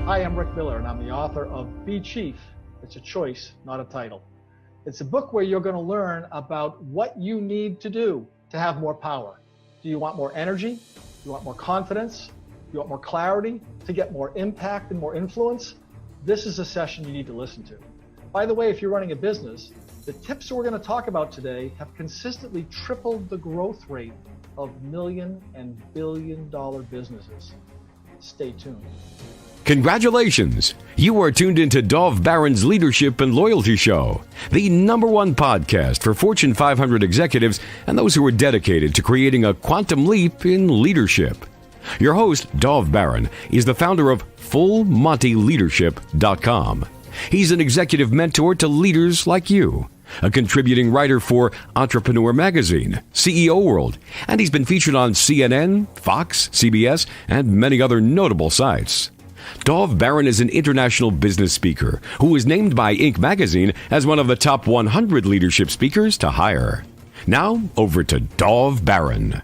Hi, I'm Rick Miller, and I'm the author of Be Chief. It's a choice, not a title. It's a book where you're going to learn about what you need to do to have more power. Do you want more energy? Do you want more confidence? Do you want more clarity? To get more impact and more influence? This is a session you need to listen to. By the way, if you're running a business, the tips we're going to talk about today have consistently tripled the growth rate of million and billion-dollar businesses. Stay tuned. Congratulations! You are tuned into Dov Baron's Leadership and Loyalty Show, the #1 podcast for Fortune 500 executives and those who are dedicated to creating a quantum leap in leadership. Your host, Dov Baron, is the founder of FullMontyLeadership.com. He's an executive mentor to leaders like you, a contributing writer for Entrepreneur Magazine, CEO World, and he's been featured on CNN, Fox, CBS, and many other notable sites. Dov Baron is an international business speaker who was named by Inc. magazine as one of the top 100 leadership speakers to hire. Now, over to Dov Baron.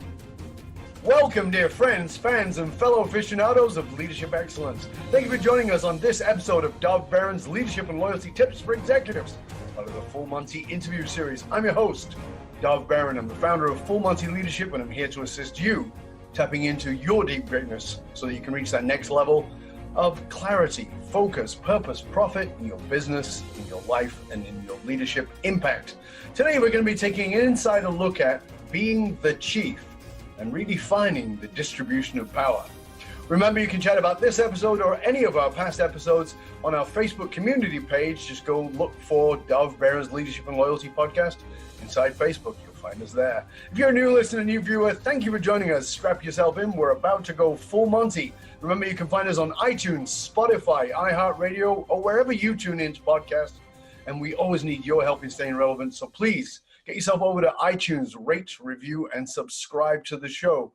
Welcome, dear friends, fans, and fellow aficionados of leadership excellence. Thank you for joining us on this episode of Dov Baron's Leadership and Loyalty Tips for Executives, part of the Full Monty interview series. I'm your host, Dov Baron. I'm the founder of Full Monty Leadership, and I'm here to assist you tapping into your deep greatness so that you can reach that next level of clarity, focus, purpose, profit in your business, in your life, and in your leadership impact. Today, we're going to be taking an insider look at being the chief and redefining the distribution of power. Remember, you can chat about this episode or any of our past episodes on our Facebook community page. Just go look for Dov Baron's Leadership and Loyalty Podcast inside Facebook. You'll find us there. If you're a new listener, new viewer, thank you for joining us. Strap yourself in. We're about to go full Monty. Remember, you can find us on iTunes, Spotify, iHeartRadio, or wherever you tune into podcasts. And we always need your help in staying relevant. So please get yourself over to iTunes, rate, review, and subscribe to the show.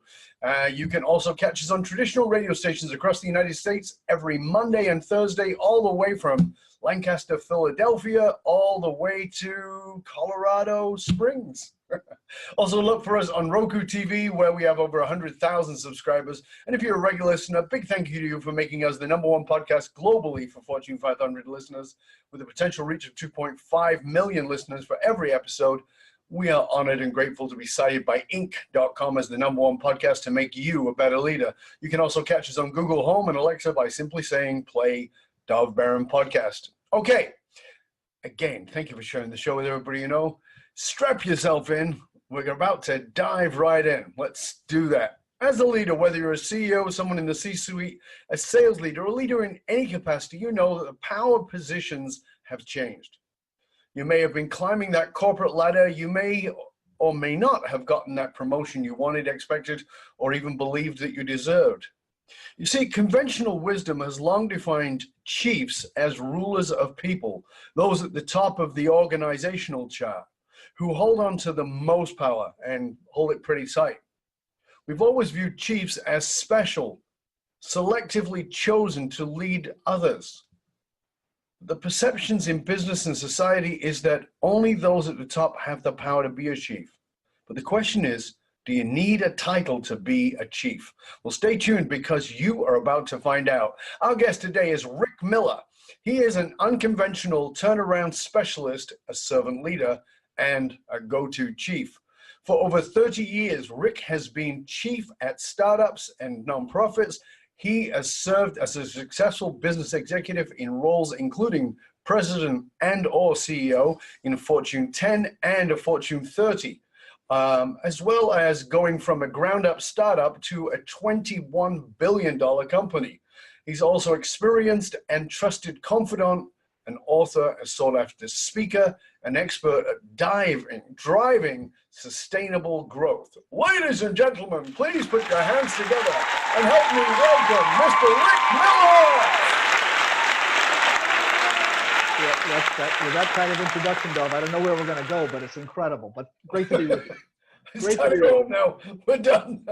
You can also catch us on traditional radio stations across the United States every Monday and Thursday, all the way from Lancaster, Philadelphia, all the way to Colorado Springs. Also look for us on Roku TV, where we have over 100,000 subscribers. And if you're a regular listener, big thank you to you for making us the #1 podcast globally for Fortune 500 listeners, with a potential reach of 2.5 million listeners for every episode. We are honored and grateful to be cited by Inc.com as the #1 podcast to make you a better leader. You can also catch us on Google Home and Alexa by simply saying, play Dov Baron podcast. Okay. Again, thank you for sharing the show with everybody you know. Strap yourself in. We're about to dive right in. Let's do that. As a leader, whether you're a CEO, someone in the C-suite, a sales leader, a leader in any capacity, you know that the power positions have changed. You may have been climbing that corporate ladder. You may or may not have gotten that promotion you wanted, expected, or even believed that you deserved. You see, conventional wisdom has long defined chiefs as rulers of people, those at the top of the organizational chart, who hold on to the most power and hold it pretty tight. We've always viewed chiefs as special, selectively chosen to lead others. The perceptions in business and society is that only those at the top have the power to be a chief. But the question is, do you need a title to be a chief? Well, stay tuned because you are about to find out. Our guest today is Rick Miller. He is an unconventional turnaround specialist, a servant leader, and a go-to chief. For over 30 years, Rick has been chief at startups and nonprofits. He has served as a successful business executive in roles including president and or CEO in a Fortune 10 and a Fortune 30, as well as going from a ground-up startup to a $21 billion company. He's also experienced and trusted confidant, an author, a sought-after speaker, an expert at driving sustainable growth. Ladies and gentlemen, please put your hands together and help me welcome Mr. Rick Miller. With that kind of introduction, Dov, I don't know where we're going to go, but it's incredible. But great to be with you. It's time to go home now. We're done.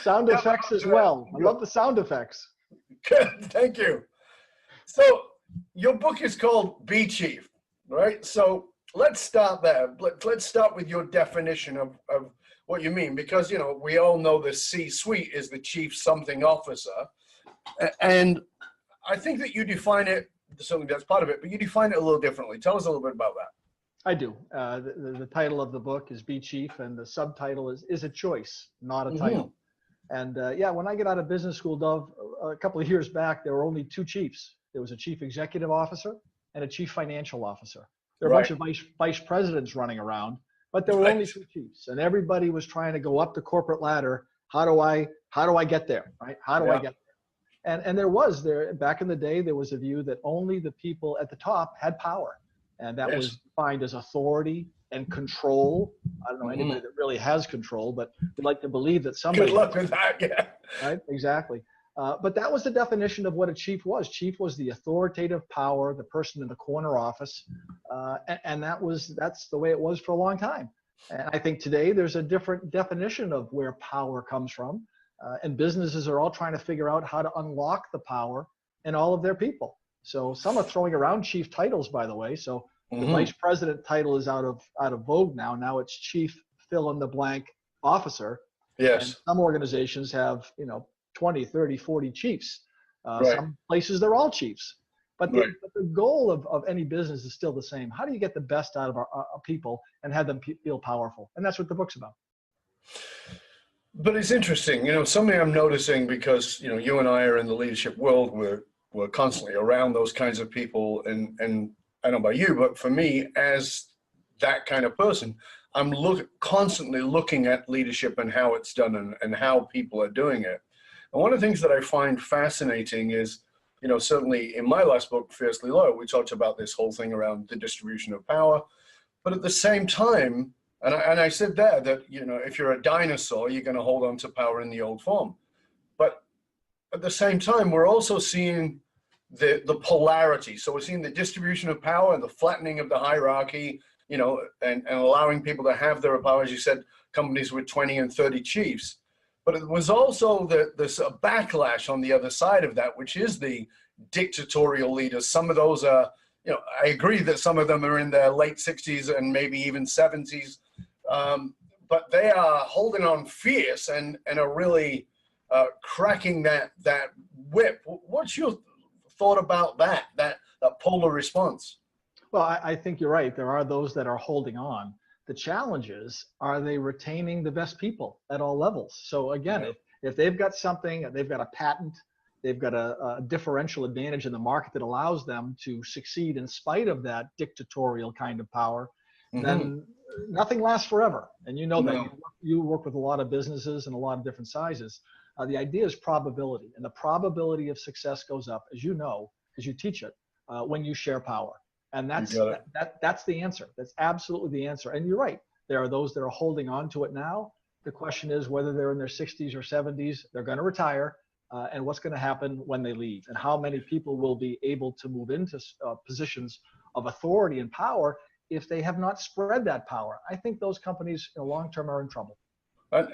Sound effects as well. I love the sound effects. Good. Thank you. So your book is called Be Chief, right? So let's start there. Let's start with your definition of what you mean, because, you know, we all know the C-suite is the chief something officer. And I think that you define it, certainly that's part of it, but you define it a little differently. Tell us a little bit about that. I do. The title of the book is Be Chief, and the subtitle is a choice, not a title. And yeah, when I get out of business school, Dov, a couple of years back, there were only two chiefs. There was a chief executive officer and a chief financial officer. There were a bunch of vice presidents running around, but there were only two chiefs, and everybody was trying to go up the corporate ladder. How do I get there, right? How do I get there? And there back in the day, there was a view that only the people at the top had power, and that was defined as authority and control. I don't know anybody that really has control, but we'd like to believe that somebody. Good luck with that, yeah. Right, exactly. But that was the definition of what a chief was. Chief was the authoritative power, the person in the corner office, and that's the way it was for a long time. And I think today there's a different definition of where power comes from, and businesses are all trying to figure out how to unlock the power in all of their people. So some are throwing around chief titles, by the way. So the vice president title is out of vogue now. Now it's chief fill in the blank officer. Yes. And some organizations have 20, 30, 40 chiefs. Some places they're all chiefs. But the goal of any business is still the same. How do you get the best out of our people and have them feel powerful? And that's what the book's about. But it's interesting, something I'm noticing, because, you and I are in the leadership world. We're constantly around those kinds of people. And I don't know about you, but for me, as that kind of person, I'm constantly looking at leadership and how it's done and how people are doing it. And one of the things that I find fascinating is, certainly in my last book, Fiercely Loyal, we talked about this whole thing around the distribution of power. But at the same time, and I said there that, if you're a dinosaur, you're going to hold on to power in the old form. But at the same time, we're also seeing the polarity. So we're seeing the distribution of power and the flattening of the hierarchy, and allowing people to have their power, as you said, companies with 20 and 30 chiefs. But it was also this backlash on the other side of that, which is the dictatorial leaders. Some of those are, I agree that some of them are in their late 60s and maybe even 70s, but they are holding on fierce and are really cracking that whip. What's your thought about that polar response? Well, I think you're right. There are those that are holding on. The challenge is, are they retaining the best people at all levels? So again, if they've got something, they've got a patent, they've got a differential advantage in the market that allows them to succeed in spite of that dictatorial kind of power, then nothing lasts forever. And that you work with a lot of businesses and a lot of different sizes. The idea is probability, and the probability of success goes up, as you know, because you teach it, when you share power. And that's the answer. That's absolutely the answer. And you're right. There are those that are holding on to it now. The question is whether they're in their 60s or 70s, they're going to retire, and what's going to happen when they leave, and how many people will be able to move into positions of authority and power if they have not spread that power. I think those companies in the long term are in trouble.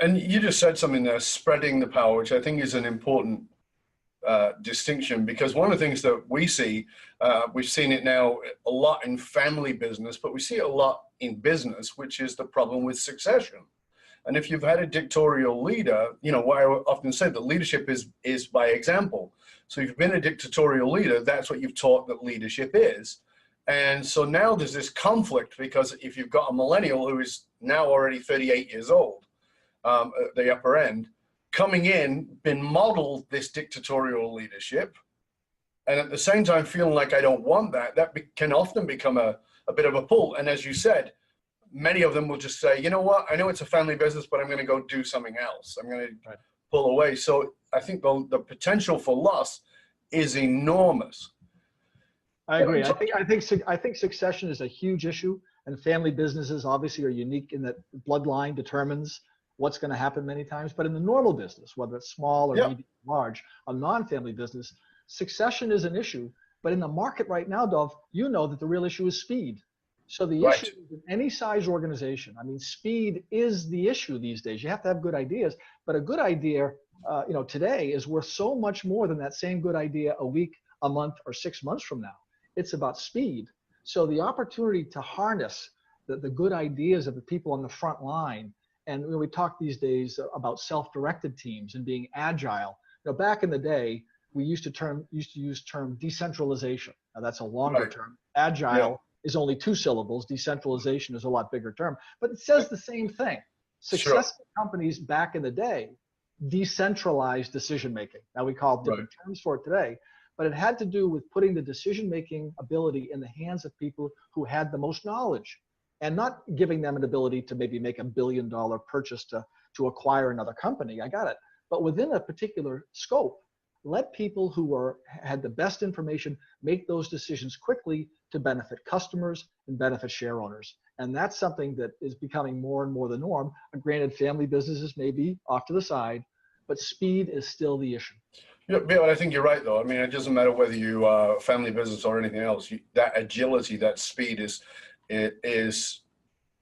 And you just said something there, spreading the power, which I think is an important distinction, because one of the things that we see, we've seen it now a lot in family business, but we see it a lot in business, which is the problem with succession. And if you've had a dictatorial leader, what I often say, that leadership is by example. So if you've been a dictatorial leader, that's what you've taught that leadership is. And so now there's this conflict, because if you've got a millennial who is now already 38 years old, at the upper end, coming in, been modeled this dictatorial leadership, and at the same time feeling like I don't want that can often become a bit of a pull. And as you said, many of them will just say, you know what, I know it's a family business, but I'm going to go do something else. I'm going to pull away. So I think the potential for loss is enormous. I agree. I think succession is a huge issue, and family businesses obviously are unique in that bloodline determines what's going to happen many times. But in the normal business, whether it's small or medium, large, a non-family business, succession is an issue. But in the market right now, Dov, that the real issue is speed. So the issue in any size organization, speed is the issue these days. You have to have good ideas, but a good idea, today is worth so much more than that same good idea a week, a month, or 6 months from now. It's about speed. So the opportunity to harness the good ideas of the people on the front line. And we talk these days about self-directed teams and being agile. Back in the day, we used to use term decentralization. Now that's a longer Right. term. Agile is only 2 syllables. Decentralization is a lot bigger term, but it says the same thing. Sure. Successful companies back in the day decentralized decision making. Now we call it different terms for it today, but it had to do with putting the decision making ability in the hands of people who had the most knowledge, and not giving them an ability to maybe make $1 billion purchase to acquire another company. I got it. But within a particular scope, let people who had the best information make those decisions quickly to benefit customers and benefit share owners. And that's something that is becoming more and more the norm. Granted, family businesses may be off to the side, but speed is still the issue. Yeah, Bill, I think you're right, though. I mean, it doesn't matter whether you are family business or anything else. That agility, that speed is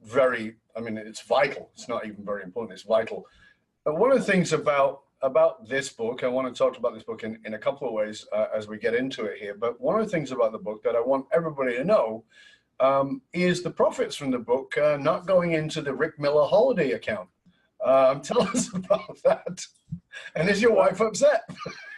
very, I mean, it's vital. It's not even very important. It's vital. But one of the things about this book, I want to talk about this book in a couple of ways as we get into it here. But one of the things about the book that I want everybody to know is the profits from the book not going into the Rick Miller holiday account. Tell us about that. And is your wife upset?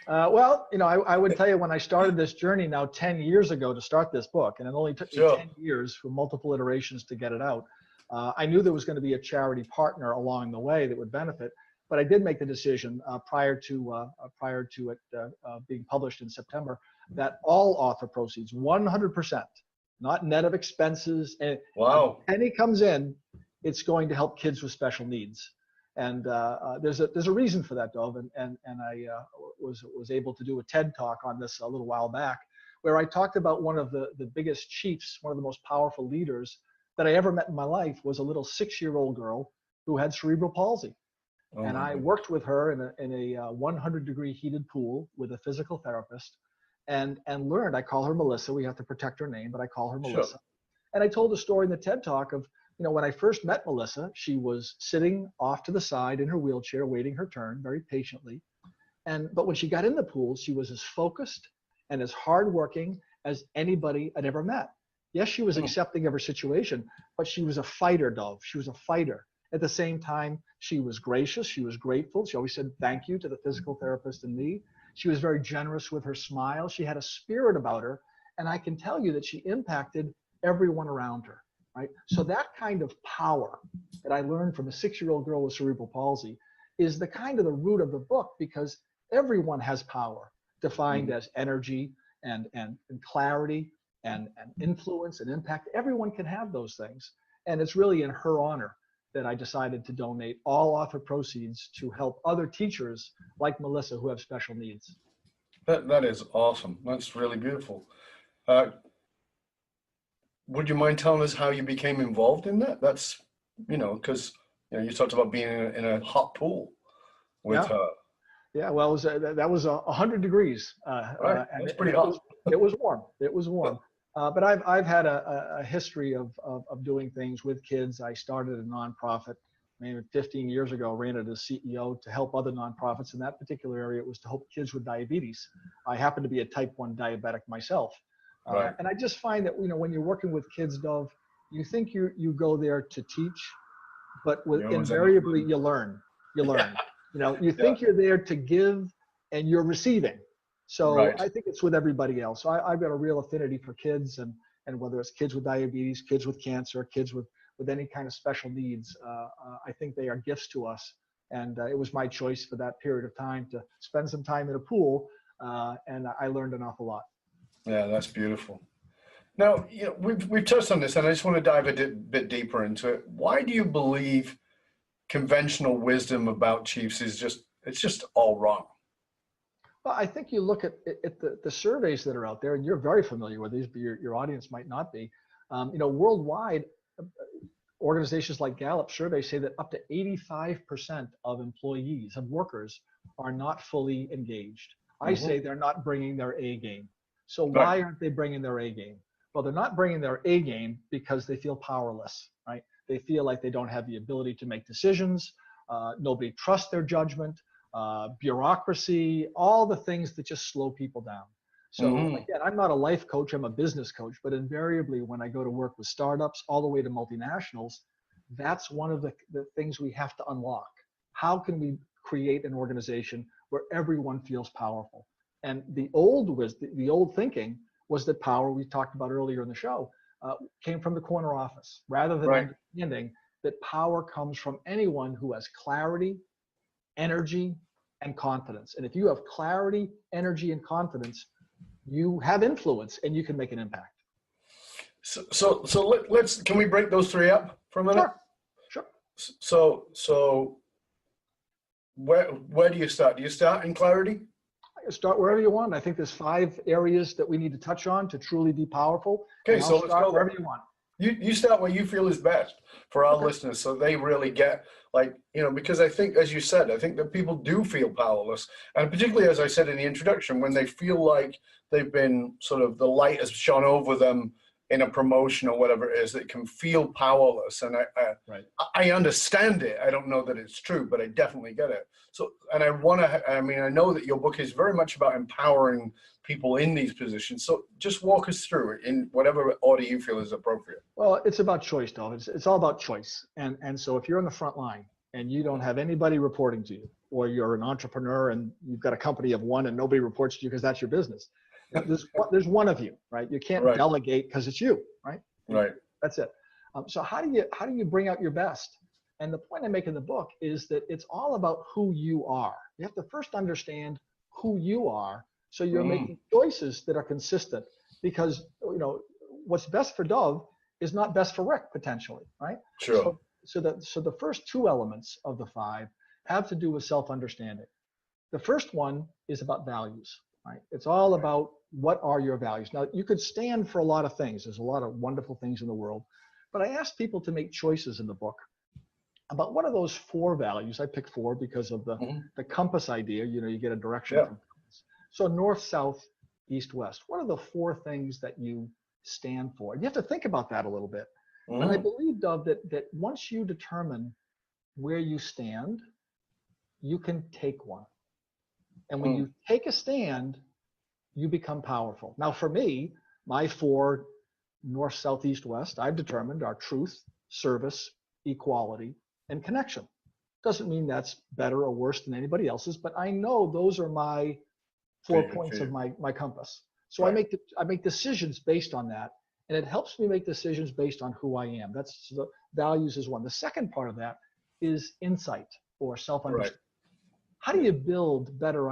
Well, I would tell you, when I started this journey now 10 years ago to start this book, and it only took me 10 years for multiple iterations to get it out, I knew there was going to be a charity partner along the way that would benefit. But I did make the decision prior to it being published in September that all author proceeds, 100%, not net of expenses, and wow, penny comes in, it's going to help kids with special needs. And there's a reason for that, Dov, and I was able to do a TED talk on this a little while back, where I talked about one of the biggest chiefs, one of the most powerful leaders that I ever met in my life, was a little 6-year-old girl who had cerebral palsy. Oh, and I worked with her in a 100-degree heated pool with a physical therapist, and learned. I call her Melissa. We have to protect her name, but I call her Melissa. Sure. And I told a story in the TED Talk of, when I first met Melissa, she was sitting off to the side in her wheelchair, waiting her turn very patiently. But when she got in the pool, she was as focused and as hardworking as anybody I'd ever met. Yes, she was accepting of her situation, but she was a fighter, Dov. She was a fighter. At the same time, she was gracious. She was grateful. She always said thank you to the physical therapist and me. She was very generous with her smile. She had a spirit about her. And I can tell you that she impacted everyone around her, right? So that kind of power that I learned from a 6-year-old girl with cerebral palsy is the kind of the root of the book, because everyone has power defined as energy and clarity and influence and impact. Everyone can have those things. And it's really in her honor that I decided to donate all author proceeds to help other teachers like Melissa who have special needs. That is awesome. That's really beautiful. Would you mind telling us how you became involved in that? That's, because you talked about being in a hot pool with her. Yeah, well, that was 100 degrees. Right. That's pretty hot. It was warm. It was warm. But I've had a history of doing things with kids. I started a nonprofit maybe 15 years ago, ran it as CEO to help other nonprofits. In that particular area, it was to help kids with diabetes. I happen to be a type 1 diabetic myself. Right. And I just find that, when you're working with kids, Dov, you think you go there to teach, but invariably you learn. You learn. You think you're there to give, and you're receiving. So I think it's with everybody else. So I've got a real affinity for kids, and whether it's kids with diabetes, kids with cancer, kids with any kind of special needs, I think they are gifts to us. And it was my choice for that period of time to spend some time in a pool, and I learned an awful lot. Yeah, that's beautiful. Now, we've touched on this, and I just want to dive a bit deeper into it. Why do you believe conventional wisdom about chiefs is just all wrong? Well, I think you look at the surveys that are out there, and you're very familiar with these, but your audience might not be. Worldwide, organizations like Gallup surveys say that up to 85% of employees, of workers, are not fully engaged. I say they're not bringing their A game. So why aren't they bringing their A game? Well, they're not bringing their A game because they feel powerless, right? They feel like they don't have the ability to make decisions. Nobody trusts their judgment. Bureaucracy, all the things that just slow people down. So again, I'm not a life coach, I'm a business coach, but invariably when I go to work with startups all the way to multinationals, that's one of the things we have to unlock. How can we create an organization where everyone feels powerful? And the old thinking was that power, we talked about earlier in the show, came from the corner office, rather than understanding that power comes from anyone who has clarity, energy, and confidence. And if you have clarity, energy, and confidence, you have influence and you can make an impact. So let's, can we break those three up for a minute? Sure. So where do you start? Do you start in clarity? Start wherever you want. I think there's 5 areas that we need to touch on to truly be powerful. Okay, so let's go wherever you want. You start where you feel is best for our listeners, so they really get, like, you know, because I think, as you said, I think that people do feel powerless, and particularly, as I said in the introduction, when they feel like they've been sort of, the light has shone over them in a promotion or whatever it is, that can feel powerless. And I understand it. I don't know that it's true, but I definitely get it. So, and I know that your book is very much about empowering people in these positions. So just walk us through it in whatever order you feel is appropriate. Well, it's about choice, Dov. It's all about choice. And so if you're on the front line and you don't have anybody reporting to you, or you're an entrepreneur and you've got a company of one and nobody reports to you because that's your business, there's one of you, right? You can't delegate because it's you, right? Right. That's it. So how do you bring out your best? And the point I make in the book is that it's all about who you are. You have to first understand who you are, so you're making choices that are consistent. Because, you know, what's best for Dov is not best for Rick potentially, right? Sure. So the first 2 elements of the 5 have to do with self-understanding. The first one is about values, right? It's all about, what are your values? Now, you could stand for a lot of things. There's a lot of wonderful things in the world. But I asked people to make choices in the book about what are those 4 values. I picked 4 because of the compass idea. You know, you get a direction from compass. So north, south, east, west. What are the 4 things that you stand for? You have to think about that a little bit. And I believe, Dov, that once you determine where you stand, you can take one. And when you take a stand, you become powerful. Now, for me, my 4 north, south, east, west, I've determined are truth, service, equality, and connection. Doesn't mean that's better or worse than anybody else's, but I know those are my 4 points of my compass. So I make decisions based on that, and it helps me make decisions based on who I am. That's the values is one. The second part of that is insight or self-understanding. How do you build better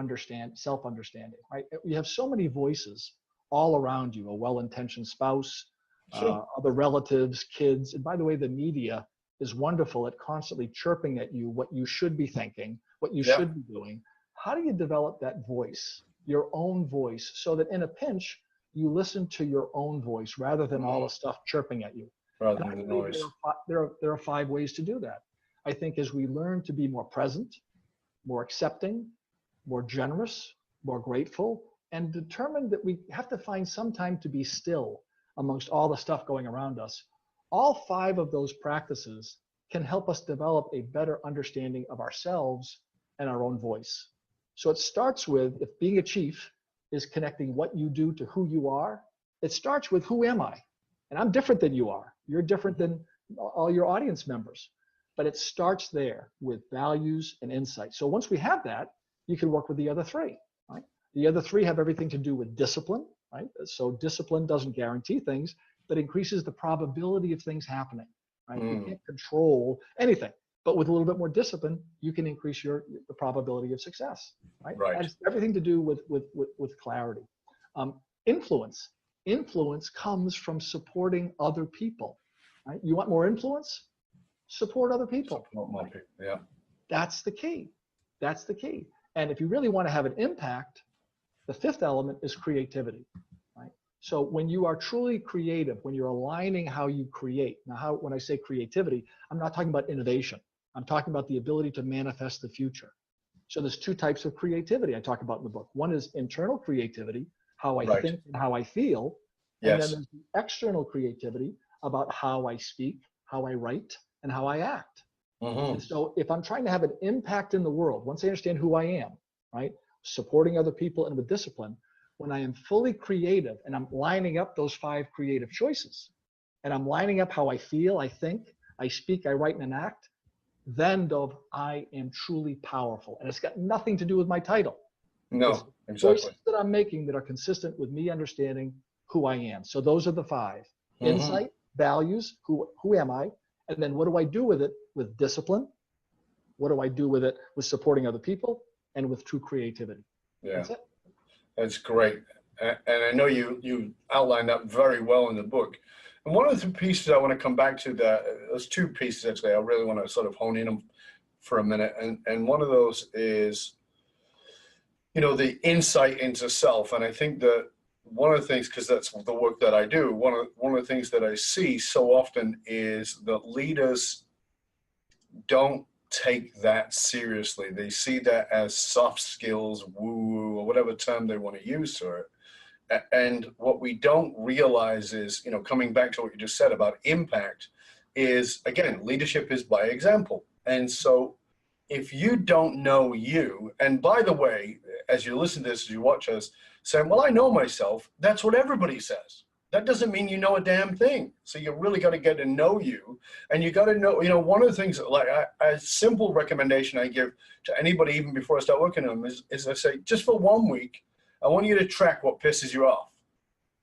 self-understanding, right? You have so many voices all around you, a well-intentioned spouse, other relatives, kids. And by the way, the media is wonderful at constantly chirping at you what you should be thinking, what you should be doing. How do you develop that voice, your own voice, so that in a pinch, you listen to your own voice rather than all the stuff chirping at you? Rather than the noise. There are 5 ways to do that. I think as we learn to be more present, more accepting, more generous, more grateful, and determined that we have to find some time to be still amongst all the stuff going around us, all 5 of those practices can help us develop a better understanding of ourselves and our own voice. So it starts with, if being a chief is connecting what you do to who you are, it starts with, who am I? And I'm different than you are. You're different than all your audience members. But it starts there with values and insight. So once we have that, you can work with the other 3, right? The other 3 have everything to do with discipline, right? So discipline doesn't guarantee things, but increases the probability of things happening, right? You can't control anything, but with a little bit more discipline, you can increase the probability of success, right? It has everything to do with clarity. Influence comes from supporting other people, right? You want more influence? Support other people. Support more people, yeah. That's the key. That's the key. And if you really want to have an impact, the 5th element is creativity, right? So when you are truly creative, when you're aligning how you create, now when I say creativity, I'm not talking about innovation. I'm talking about the ability to manifest the future. So there's 2 types of creativity I talk about in the book. One is internal creativity, how I think and how I feel. And then there's the external creativity about how I speak, how I write, and how I act. And so if I'm trying to have an impact in the world, once I understand who I am, right, supporting other people and with discipline, when I am fully creative and I'm lining up those 5 creative choices, and I'm lining up how I feel, I think, I speak, I write, and act, then, Dov, I am truly powerful. And it's got nothing to do with my title. No, exactly. Choices that I'm making that are consistent with me understanding who I am. So those are the 5. Insight, values, who am I? And then what do I do with it with discipline? What do I do with it with supporting other people and with true creativity? Yeah, that's it. That's great. And I know you outlined that very well in the book. And one of the pieces I want to come back to, there's 2 pieces actually I really want to sort of hone in them for a minute. And one of those is, the insight into self. And I think that one of the things, because that's the work that I do, one of the things that I see so often is that leaders don't take that seriously. They see that as soft skills, woo-woo, or whatever term they want to use for it. And what we don't realize is, coming back to what you just said about impact, is, again, leadership is by example. And so if you don't know you, and by the way, as you listen to this, as you watch us, saying, well, I know myself, that's what everybody says. That doesn't mean you know a damn thing. So you really got to get to know you. And you got to know, one of the things, like a simple recommendation I give to anybody, even before I start working on them, is I say, just for 1 week, I want you to track what pisses you off.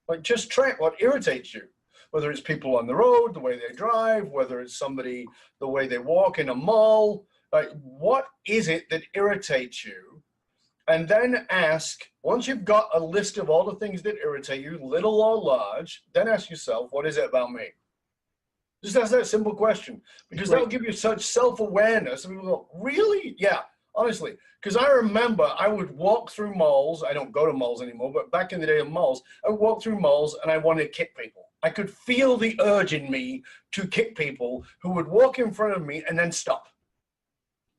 Like, just track what irritates you. Whether it's people on the road, the way they drive, whether it's somebody, the way they walk in a mall. Like, what is it that irritates you? And then ask, once you've got a list of all the things that irritate you, little or large, then ask yourself, what is it about me? Just ask that simple question, because that'll give you such self-awareness. And people go, really? Yeah, honestly. Because I remember I would walk through malls. I don't go to malls anymore, but back in the day of malls, I would walk through malls and I wanted to kick people. I could feel the urge in me to kick people who would walk in front of me and then stop.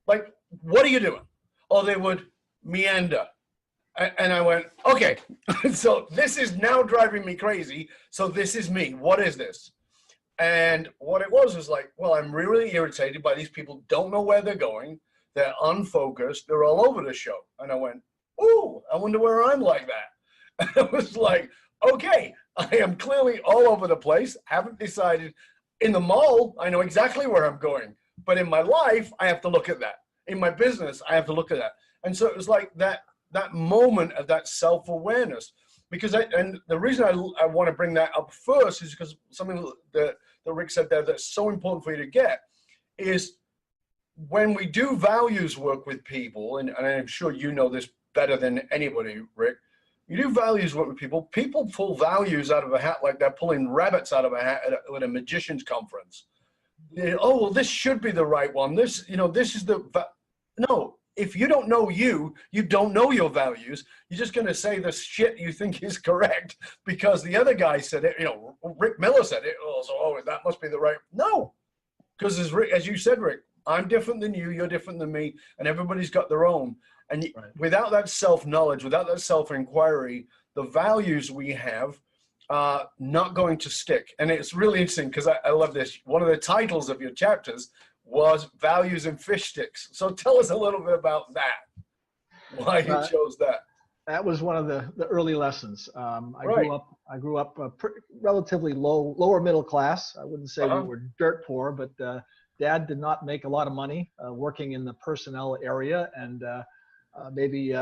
Like, what are you doing? Or they would meander. And I went, okay, so this is now driving me crazy. So this is me. What is this? And what it was like, well, I'm really irritated by these people, don't know where they're going. They're unfocused. They're all over the show. And I went, ooh, I wonder where I'm like that. And I was like, okay, I am clearly all over the place. Haven't decided. In the mall, I know exactly where I'm going. But in my life, I have to look at that. In my business, I have to look at that. And so it was like that moment of that self-awareness. And the reason I want to bring that up first is because something that Rick said there that's so important for you to get is when we do values work with people, and I'm sure you know this better than anybody, Rick, you do values work with people, people pull values out of a hat like they're pulling rabbits out of a hat at a magician's conference. Oh, well, this should be the right one. This is no. If you don't know you don't know your values. You're just going to say the shit you think is correct because the other guy said it. Rick Miller said it. So that must be the right. No, because as you said, Rick, I'm different than you. You're different than me, and everybody's got their own. And without that self-knowledge, without that self-inquiry, the values we have are not going to stick. And it's really interesting because I love this. One of the titles of your chapters was Values and Fish Sticks. So tell us a little bit about that, why you chose that. That was one of the early lessons. I grew up relatively lower middle class. I wouldn't say we were dirt poor, but Dad did not make a lot of money working in the personnel area, and maybe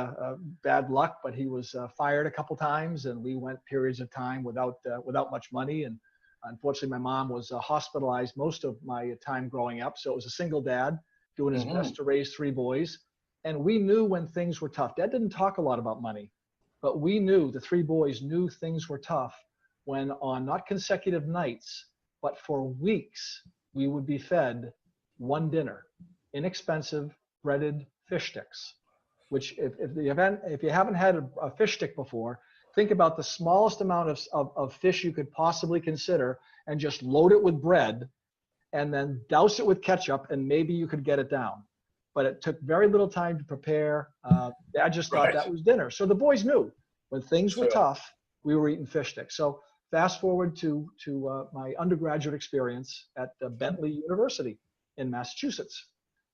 bad luck, but he was fired a couple times, and we went periods of time without much money. And unfortunately, my mom was hospitalized most of my time growing up. So it was a single dad doing his best to raise 3 boys. And we knew when things were tough. Dad didn't talk a lot about money, but we knew, the 3 boys knew things were tough when on not consecutive nights, but for weeks, we would be fed one dinner, inexpensive breaded fish sticks, which if you haven't had a fish stick before, think about the smallest amount of fish you could possibly consider and just load it with bread and then douse it with ketchup and maybe you could get it down. But it took very little time to prepare. Dad just thought that was dinner. So the boys knew when things were tough, we were eating fish sticks. So fast forward to my undergraduate experience at Bentley University in Massachusetts.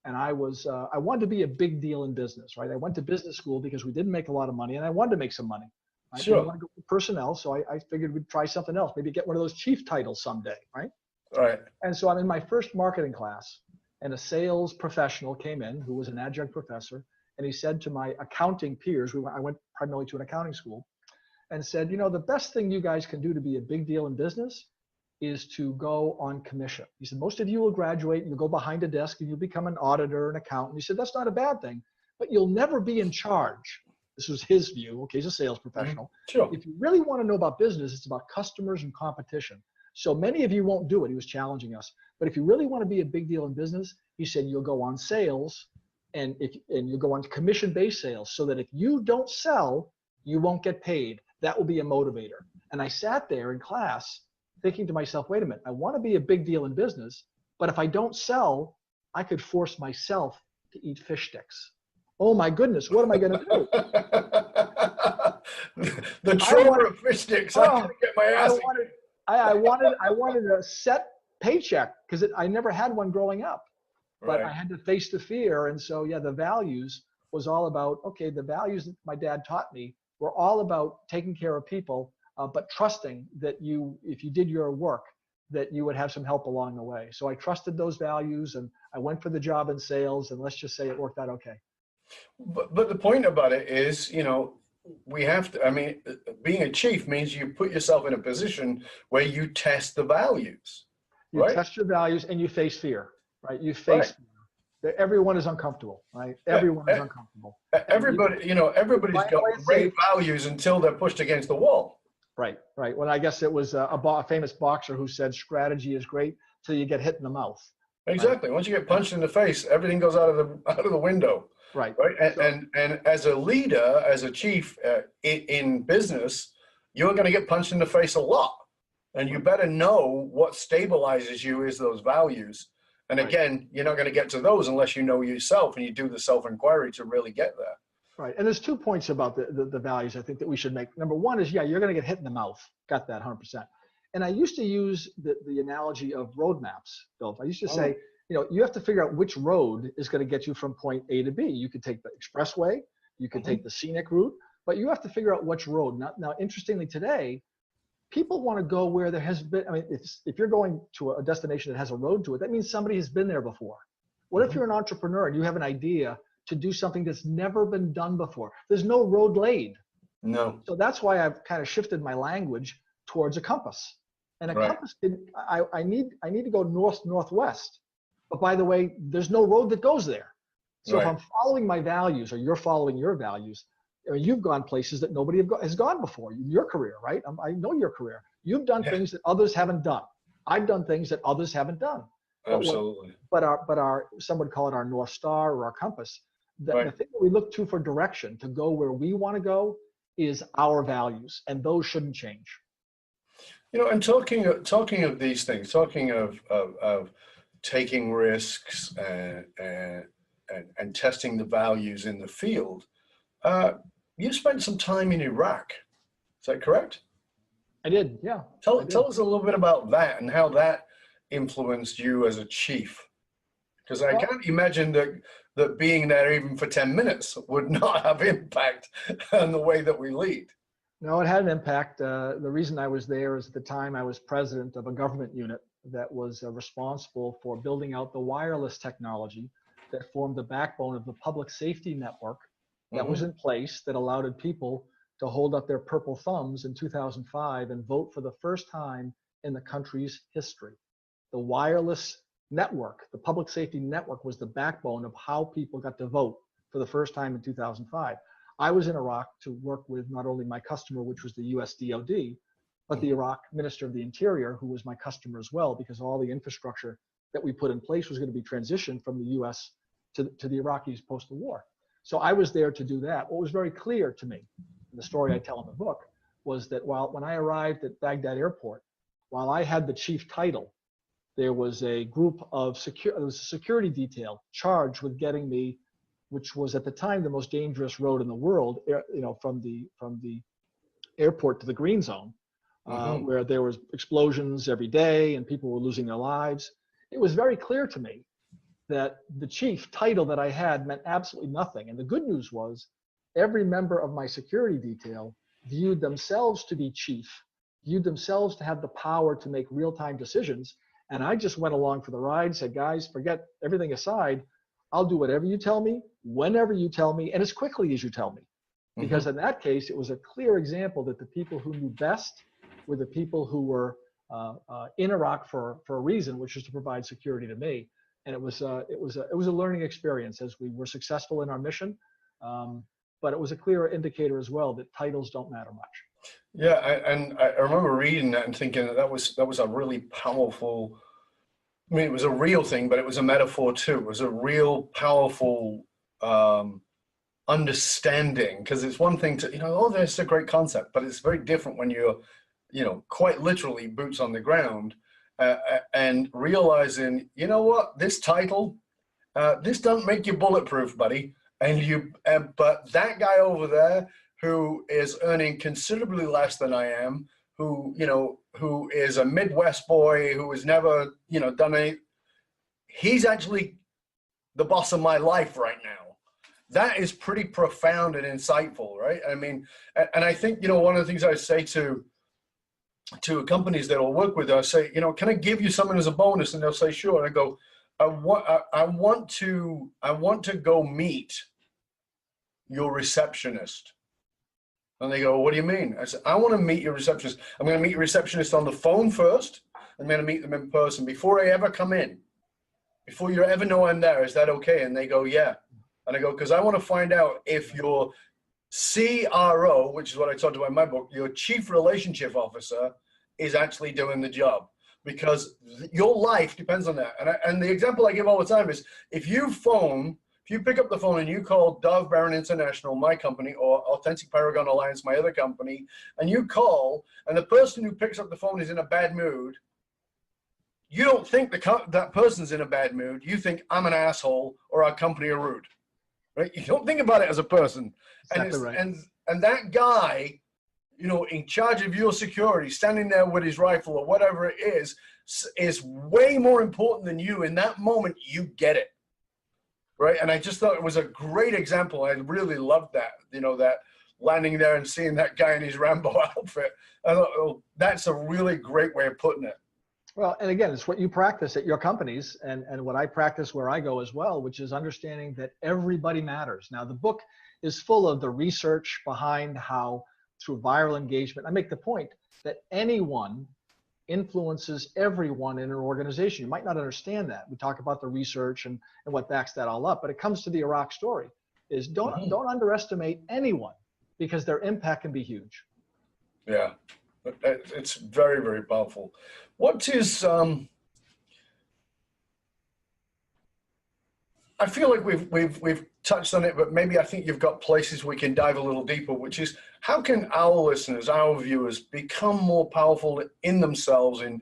And I wanted to be a big deal in business, right? I went to business school because we didn't make a lot of money and I wanted to make some money. I didn't want to go for personnel, so I figured we'd try something else, maybe get one of those chief titles someday, right? Right. And so I'm in my first marketing class, and a sales professional came in who was an adjunct professor, and he said to my accounting peers, I went primarily to an accounting school, and said, the best thing you guys can do to be a big deal in business is to go on commission. He said, most of you will graduate and you'll go behind a desk and you'll become an auditor, an accountant. He said, that's not a bad thing, but you'll never be in charge. This was his view. Okay, he's a sales professional. Sure. If you really want to know about business, it's about customers and competition. So many of you won't do it. He was challenging us. But if you really want to be a big deal in business, he said, you'll go on sales and you'll go on commission-based sales, so that if you don't sell, you won't get paid. That will be a motivator. And I sat there in class thinking to myself, wait a minute, I want to be a big deal in business, but if I don't sell, I could force myself to eat fish sticks. Oh my goodness, what am I going to do? The trauma of fish sticks. I couldn't get my ass. I wanted a set paycheck because I never had one growing up, but I had to face the fear. And so, the values was all about, the values that my dad taught me were all about taking care of people, but trusting that if you did your work, that you would have some help along the way. So I trusted those values, and I went for the job in sales, and let's just say it worked out okay. But the point about it is, we have to, being a chief means you put yourself in a position where you test the values. You test your values and you face fear, right? You face fear. Everyone is uncomfortable, right? Everyone is uncomfortable. Everybody, everybody's got great values until they're pushed against the wall. Right. Well, I guess it was a famous boxer who said strategy is great till you get hit in the mouth. Exactly. Right? Once you get punched in the face, everything goes out of the window. Right. And as a leader, as a chief in business, you're going to get punched in the face a lot. And you better know what stabilizes you is those values. And again, you're not going to get to those unless you know yourself and you do the self-inquiry to really get there. Right. And there's 2 points about the values I think that we should make. Number one is, you're going to get hit in the mouth. Got that 100%. And I used to use the analogy of roadmaps, Bill. I used to say, you have to figure out which road is going to get you from point A to B. You could take the expressway, you could take the scenic route, but you have to figure out which road. Now, interestingly today, people want to go where there has been, if you're going to a destination that has a road to it, that means somebody has been there before. What if you're an entrepreneur and you have an idea to do something that's never been done before? There's no road laid. No. So that's why I've kind of shifted my language towards a compass. And a compass, I need to go northwest. But by the way, there's no road that goes there. So if I'm following my values or you're following your values, you've gone places that nobody has gone before in your career, right? I know your career. You've done things that others haven't done. I've done things that others haven't done. Absolutely. But our some would call it our North Star or our compass. The thing that we look to for direction to go where we want to go is our values, and those shouldn't change. And talking of these things, talking of taking risks and testing the values in the field, you spent some time in Iraq. Is that correct? I did, yeah. Tell us a little bit about that and how that influenced you as a chief. Because I can't imagine that being there even for 10 minutes would not have impact on the way that we lead. No, it had an impact. The reason I was there is at the time I was president of a government unit that was responsible for building out the wireless technology that formed the backbone of the public safety network that was in place that allowed people to hold up their purple thumbs in 2005 and vote for the first time in the country's history. The wireless network, the public safety network, was the backbone of how people got to vote for the first time in 2005. I was in Iraq to work with not only my customer, which was the US DOD, but the Iraq Minister of the Interior, who was my customer as well, because all the infrastructure that we put in place was going to be transitioned from the US to the Iraqis post the war. So I was there to do that. What was very clear to me, and the story I tell in the book, was that when I arrived at Baghdad airport, while I had the chief title, there was a group of security detail charged with getting me, which was at the time the most dangerous road in the world, from the airport to the green zone, where there was explosions every day and people were losing their lives. It was very clear to me that the chief title that I had meant absolutely nothing. And the good news was every member of my security detail viewed themselves to be chief, viewed themselves to have the power to make real-time decisions. And I just went along for the ride, said, guys, forget everything aside. I'll do whatever you tell me, whenever you tell me, and as quickly as you tell me. Because in that case, it was a clear example that the people who knew best were the people who were in Iraq for a reason, which is to provide security to me. And it was a learning experience as we were successful in our mission. But it was a clear indicator as well that titles don't matter much. Yeah, and I remember reading that and thinking that was a really powerful. I mean, it was a real thing, but it was a metaphor too. It was a real powerful understanding, because it's one thing to, oh, that's a great concept, but it's very different when you're, quite literally boots on the ground and realizing, you know what, this title, this doesn't make you bulletproof, buddy. And but that guy over there who is earning considerably less than I am, who is a Midwest boy who has never, done anything, he's actually the boss of my life right now. That is pretty profound and insightful, right? I mean, and I think, one of the things I say to companies that I'll work with, I say, can I give you something as a bonus? And they'll say, sure. And I go, I want to go meet your receptionist. And they go, what do you mean? I said, I want to meet your receptionist. I'm going to meet your receptionist on the phone first. I'm going to meet them in person before I ever come in. Before you ever know I'm there, is that okay? And they go, yeah. And I go, because I want to find out if your CRO, which is what I talked about in my book, your chief relationship officer is actually doing the job, because your life depends on that. And the example I give all the time is if you pick up the phone and you call Dov Baron International, my company, or Authentic Paragon Alliance, my other company, and you call and the person who picks up the phone is in a bad mood, you don't think that person's in a bad mood. You think I'm an asshole or our company are rude. Right? You don't think about it as a person. Exactly right. And that guy, in charge of your security, standing there with his rifle or whatever it is way more important than you. In that moment, you get it. Right? And I just thought it was a great example. I really loved that, that landing there and seeing that guy in his Rambo outfit. I thought, oh, that's a really great way of putting it. Well, and again, it's what you practice at your companies and what I practice where I go as well, which is understanding that everybody matters. Now, the book is full of the research behind how through viral engagement, I make the point that anyone influences everyone in an organization. You might not understand that. We talk about the research and what backs that all up, but it comes to the Iraq story is don't underestimate anyone, because their impact can be huge. Yeah. It's very, very powerful. What is, I feel like we've touched on it, but maybe I think you've got places we can dive a little deeper, which is how can our listeners, our viewers, become more powerful in themselves in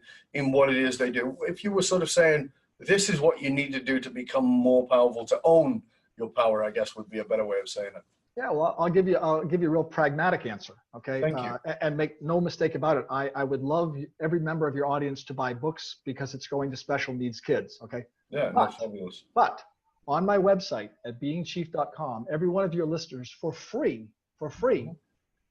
what it is they do? If you were sort of saying, this is what you need to do to become more powerful, to own your power, I guess would be a better way of saying it. Yeah, well, I'll give you a real pragmatic answer, okay? Thank you. And make no mistake about it. I would love every member of your audience to buy books because it's going to special needs kids, okay? Yeah, that's fabulous. But on my website at beingchief.com, every one of your listeners for free,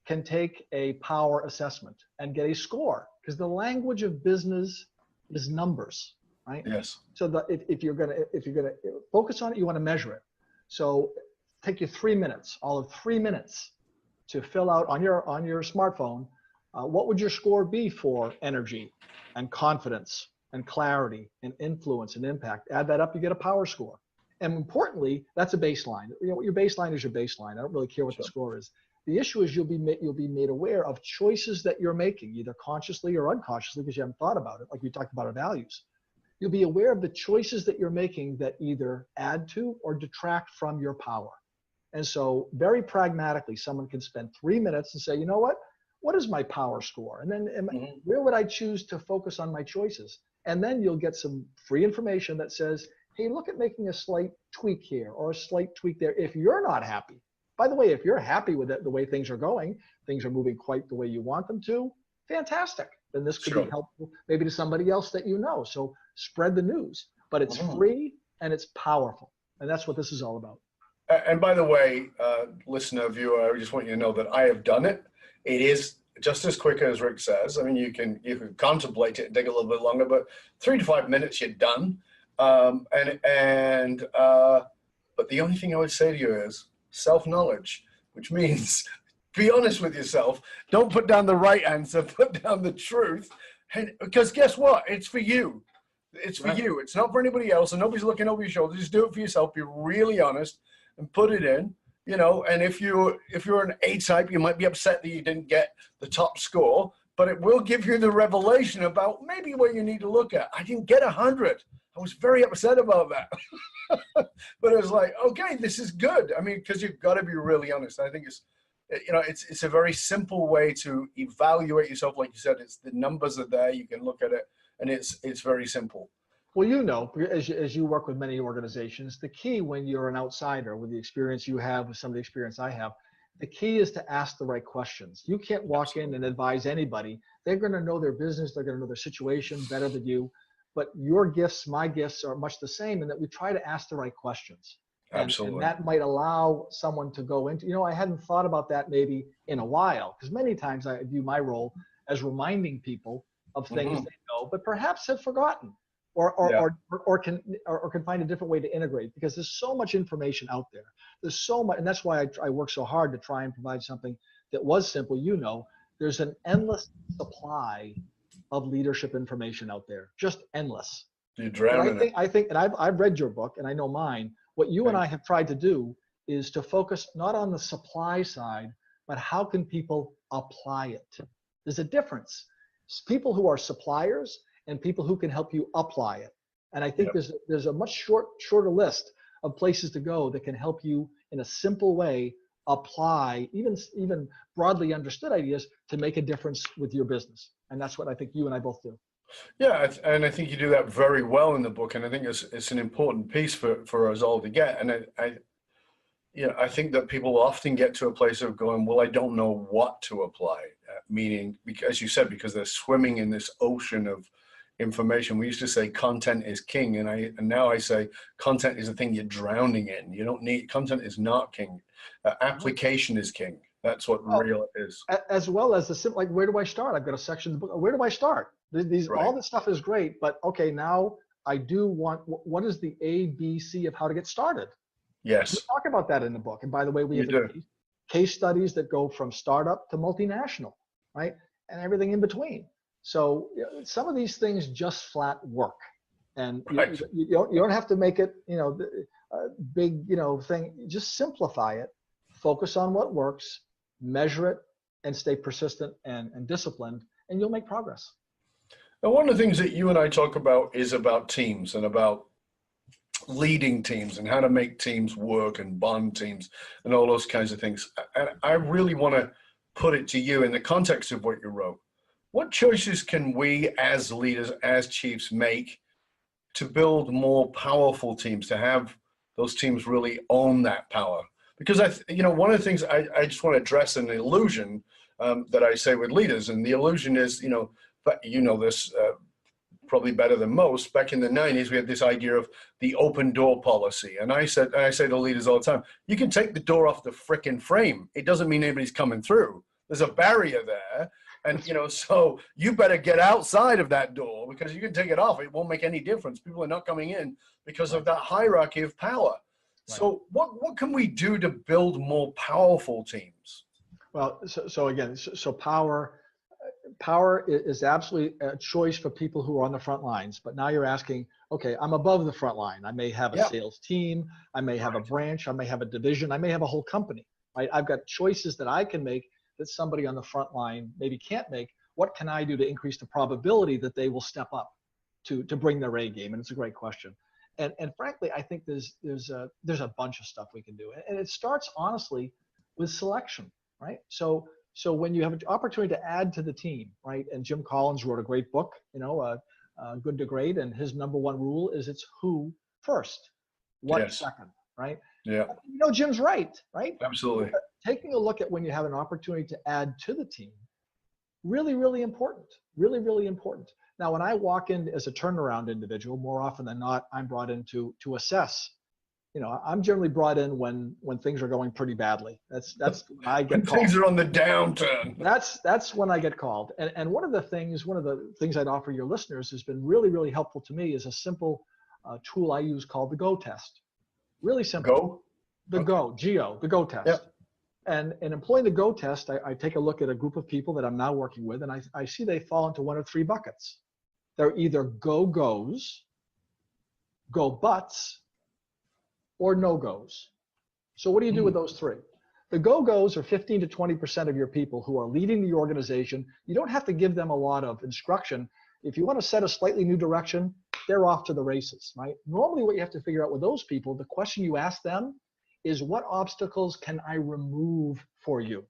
can take a power assessment and get a score, because the language of business is numbers, right? Yes. So if you're gonna focus on it, you want to measure it. So take you 3 minutes, all of 3 minutes, to fill out on your smartphone, what would your score be for energy and confidence and clarity and influence and impact? Add that up, you get a power score. And importantly, that's a baseline. Your baseline is your baseline. I don't really care what the score is. The issue is you'll be made aware of choices that you're making, either consciously or unconsciously, because you haven't thought about it, like we talked about our values. You'll be aware of the choices that you're making that either add to or detract from your power. And so very pragmatically, someone can spend 3 minutes and say, you know what is my power score? And then where would I choose to focus on my choices? And then you'll get some free information that says, hey, look at making a slight tweak here or a slight tweak there if you're not happy. By the way, if you're happy with it, the way things are going, things are moving quite the way you want them to, fantastic. Then this could be helpful maybe to somebody else that you know. So spread the news, but it's free and it's powerful. And that's what this is all about. And by the way, listener, viewer, I just want you to know that I have done it. It is just as quick as Rick says. I mean, you can contemplate it and take a little bit longer, but 3 to 5 minutes, you're done. But the only thing I would say to you is self-knowledge, which means be honest with yourself. Don't put down the right answer, put down the truth. And because guess what? It's for you. It's for you. It's not for anybody else, and nobody's looking over your shoulder. Just do it for yourself. Be really honest and put it in. And if you're an A type, you might be upset that you didn't get the top score, but it will give you the revelation about maybe what you need to look at. I didn't get 100. I was very upset about that. But it was like, okay, this is good. I mean, because you've got to be really honest. I think it's a very simple way to evaluate yourself. Like you said, it's the numbers are there. You can look at it, and it's very simple. Well, as you work with many organizations, the key when you're an outsider with the experience you have, with some of the experience I have, the key is to ask the right questions. You can't walk in and advise anybody. They're going to know their business. They're going to know their situation better than you. But your gifts, my gifts are much the same in that we try to ask the right questions. Absolutely. And that might allow someone to go into, I hadn't thought about that maybe in a while, because many times I view my role as reminding people of things they know, but perhaps have forgotten. Or can find a different way to integrate, because there's so much information out there. There's so much, and that's why I work so hard to try and provide something that was simple. There's an endless supply of leadership information out there, just endless. You're drowning. I think, and I've read your book, and I know mine. What you and I have tried to do is to focus not on the supply side, but how can people apply it? There's a difference. People who are suppliers and people who can help you apply it. And I think there's a much shorter list of places to go that can help you in a simple way apply even broadly understood ideas to make a difference with your business. And that's what I think you and I both do. Yeah, and I think you do that very well in the book, and I think it's an important piece for us all to get. And I think that people often get to a place of going, well, I don't know what to apply, meaning, as you said, because they're swimming in this ocean of information. We used to say content is king, and now I say content is the thing you're drowning in. You don't need, content is not king. Application is king. That's what real is. As well as the simple, like, where do I start? I've got a section of the book. Where do I start? All this stuff is great, but okay, now I do want, what is the A, B, C of how to get started? Yes. We talk about that in the book. And by the way, we have case studies that go from startup to multinational, right? And everything in between. So some of these things just flat work, and you don't have to make it, a big, thing. Just simplify it, focus on what works, measure it, and stay persistent and disciplined, and you'll make progress. And one of the things that you and I talk about is about teams and about leading teams and how to make teams work and bond teams and all those kinds of things. And I really want to put it to you in the context of what you wrote. What choices can we as leaders, as chiefs, make to build more powerful teams, to have those teams really own that power? Because one of the things I just want to address an illusion that I say with leaders, and the illusion is, but this probably better than most. Back in the 90s, we had this idea of the open door policy, and I say to leaders all the time, you can take the door off the frickin' frame. It doesn't mean anybody's coming through. There's a barrier there. And, so you better get outside of that door, because you can take it off. It won't make any difference. People are not coming in because of that hierarchy of power. Right. So what can we do to build more powerful teams? Well, so again, power is absolutely a choice for people who are on the front lines. But now you're asking, okay, I'm above the front line. I may have a sales team. I may have a branch. I may have a division. I may have a whole company, right? I've got choices that I can make that somebody on the front line maybe can't make. What can I do to increase the probability that they will step up to bring their A game? And it's a great question. And frankly, I think there's a bunch of stuff we can do. And it starts honestly with selection, right? So when you have an opportunity to add to the team, right? And Jim Collins wrote a great book, Good to Great, and his number one rule is it's who first, what second, right? Yeah. Jim's right? Absolutely. Taking a look at when you have an opportunity to add to the team, really, really important. Really, really important. Now, when I walk in as a turnaround individual, more often than not, I'm brought in to assess. I'm generally brought in when things are going pretty badly. That's when I get called. Things are on the downturn. That's when I get called. And one of the things I'd offer your listeners has been really, really helpful to me is a simple tool I use called the GO test. Really simple. Go? The GO test. Yep. And in employing the GO test, I take a look at a group of people that I'm now working with, and I see they fall into one of three buckets. They're either go-goes, go-buts, or no-goes. So what do you do with those three? The go-goes are 15 to 20% of your people who are leading the organization. You don't have to give them a lot of instruction. If you want to set a slightly new direction, they're off to the races, right? Normally what you have to figure out with those people, the question you ask them is, what obstacles can I remove for you,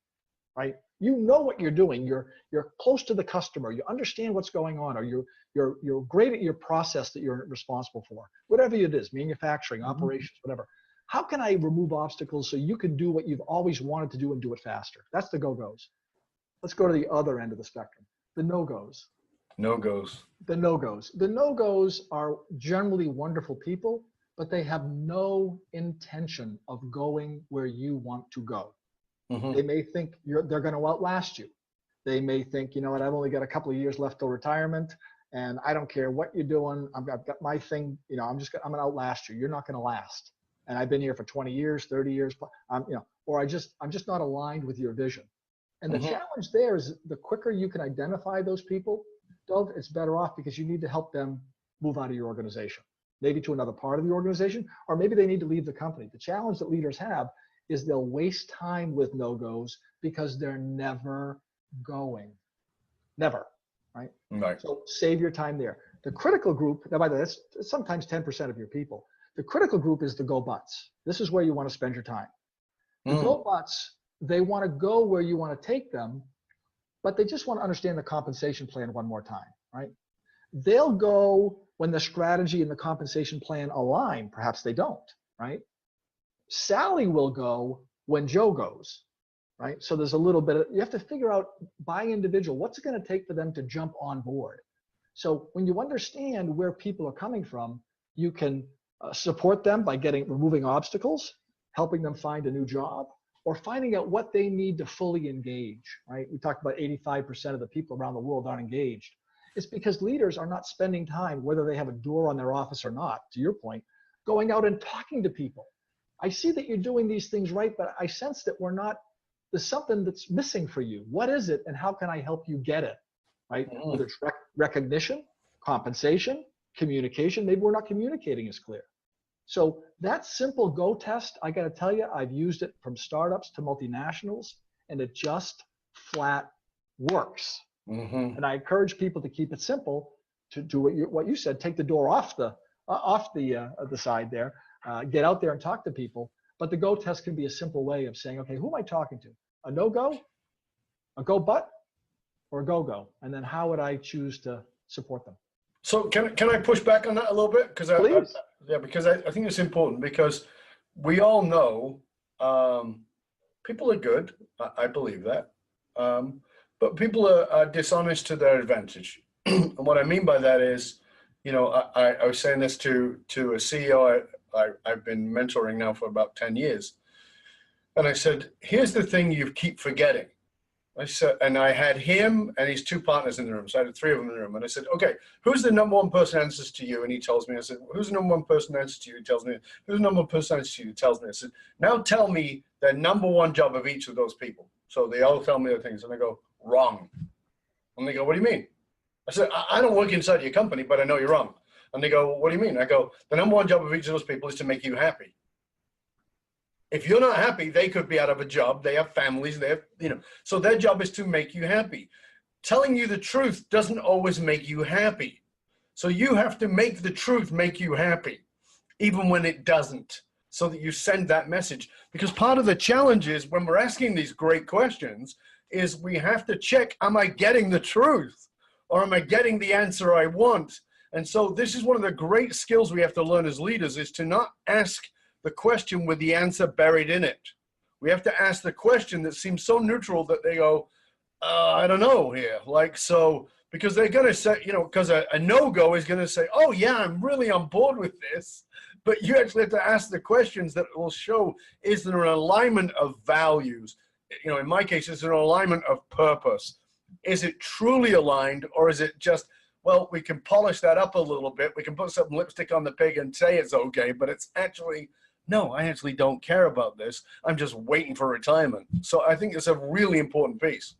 right? You know what you're doing. You're close to the customer. You understand what's going on, or you're great at your process that you're responsible for. Whatever it is, manufacturing, operations, whatever. How can I remove obstacles so you can do what you've always wanted to do and do it faster? That's the go-goes. Let's go to the other end of the spectrum, the no-goes. No-goes. The no-goes. The no-goes are generally wonderful people, but they have no intention of going where you want to go. They may think they're going to outlast you. They may think, you know what, I've only got a couple of years left till retirement, and I don't care what you're doing. I've got my thing. You know, I'm going to outlast you. You're not going to last. And I've been here for 20 years, 30 years. Or I'm just not aligned with your vision. And the challenge there is, the quicker you can identify those people, Dov, it's better off, because you need to help them move out of your organization, maybe to another part of the organization, or maybe they need to leave the company. The challenge that leaders have is they'll waste time with no-goes because they're never going. Never, right? Right. So save your time there. The critical group, now by the way, that's sometimes 10% of your people. The critical group is the go-buts. This is where you want to spend your time. The go-buts, they want to go where you want to take them, but they just want to understand the compensation plan one more time, right? They'll go when the strategy and the compensation plan align. Perhaps they don't, right? Sally will go when Joe goes, right? So there's a little bit of, you have to figure out by individual, what's it going to take for them to jump on board? So when you understand where people are coming from, you can support them by removing obstacles, helping them find a new job, or finding out what they need to fully engage, right? We talked about 85% of the people around the world aren't engaged. It's because leaders are not spending time, whether they have a door on their office or not, to your point, going out and talking to people. I see that you're doing these things right, but I sense that there's something that's missing for you. What is it, and how can I help you get it, right? Whether it's recognition, compensation, communication, maybe we're not communicating as clear. So that simple go test, I got to tell you, I've used it from startups to multinationals, and it just flat works. And I encourage people to keep it simple, to do what you said, take the door off the side there, get out there and talk to people. But the go test can be a simple way of saying, okay, who am I talking to? A no-go, a go-but, or a go-go? And then how would I choose to support them? So can I push back on that a little bit? Because I think it's important, because we all know people are good. I believe that. But people are dishonest to their advantage. And what I mean by that is, you know, I was saying this to a CEO I've been mentoring now for about 10 years. And I said, here's the thing you keep forgetting. I said, and I had him and his two partners in the room. So I had three of them in the room. And I said, okay, who's the number one person answers to you? And he tells me. I said, who's the number one person answers to you? He tells me. Who's the number one person answers to you? He tells me. I said, now tell me the number one job of each of those people. So they all tell me their things. And I go, wrong. And they go, what do you mean? I said, I don't work inside your company, but I know you're wrong. And they go, what do you mean? I go, the number one job of each of those people is to make you happy. If you're not happy, they could be out of a job. They have families. They have, you know, so their job is to make you happy. Telling you the truth doesn't always make you happy. So you have to make the truth make you happy, even when it doesn't, so that you send that message. Because part of the challenge is, when we're asking these great questions, is we have to check, am I getting the truth, or am I getting the answer I want? And so this is one of the great skills we have to learn as leaders, is to not ask the question with the answer buried in it. We have to ask the question that seems so neutral that they go, I don't know here. Like, so, because they're going to say, you know, because a no-go is going to say, oh yeah, I'm really on board with this. But you actually have to ask the questions that will show, is there an alignment of values? You know, in my case, it's an alignment of purpose. Is it truly aligned, or is it just, well, we can polish that up a little bit. We can put some lipstick on the pig and say it's okay, but it's actually no, I actually don't care about this. I'm just waiting for retirement. So I think it's a really important piece.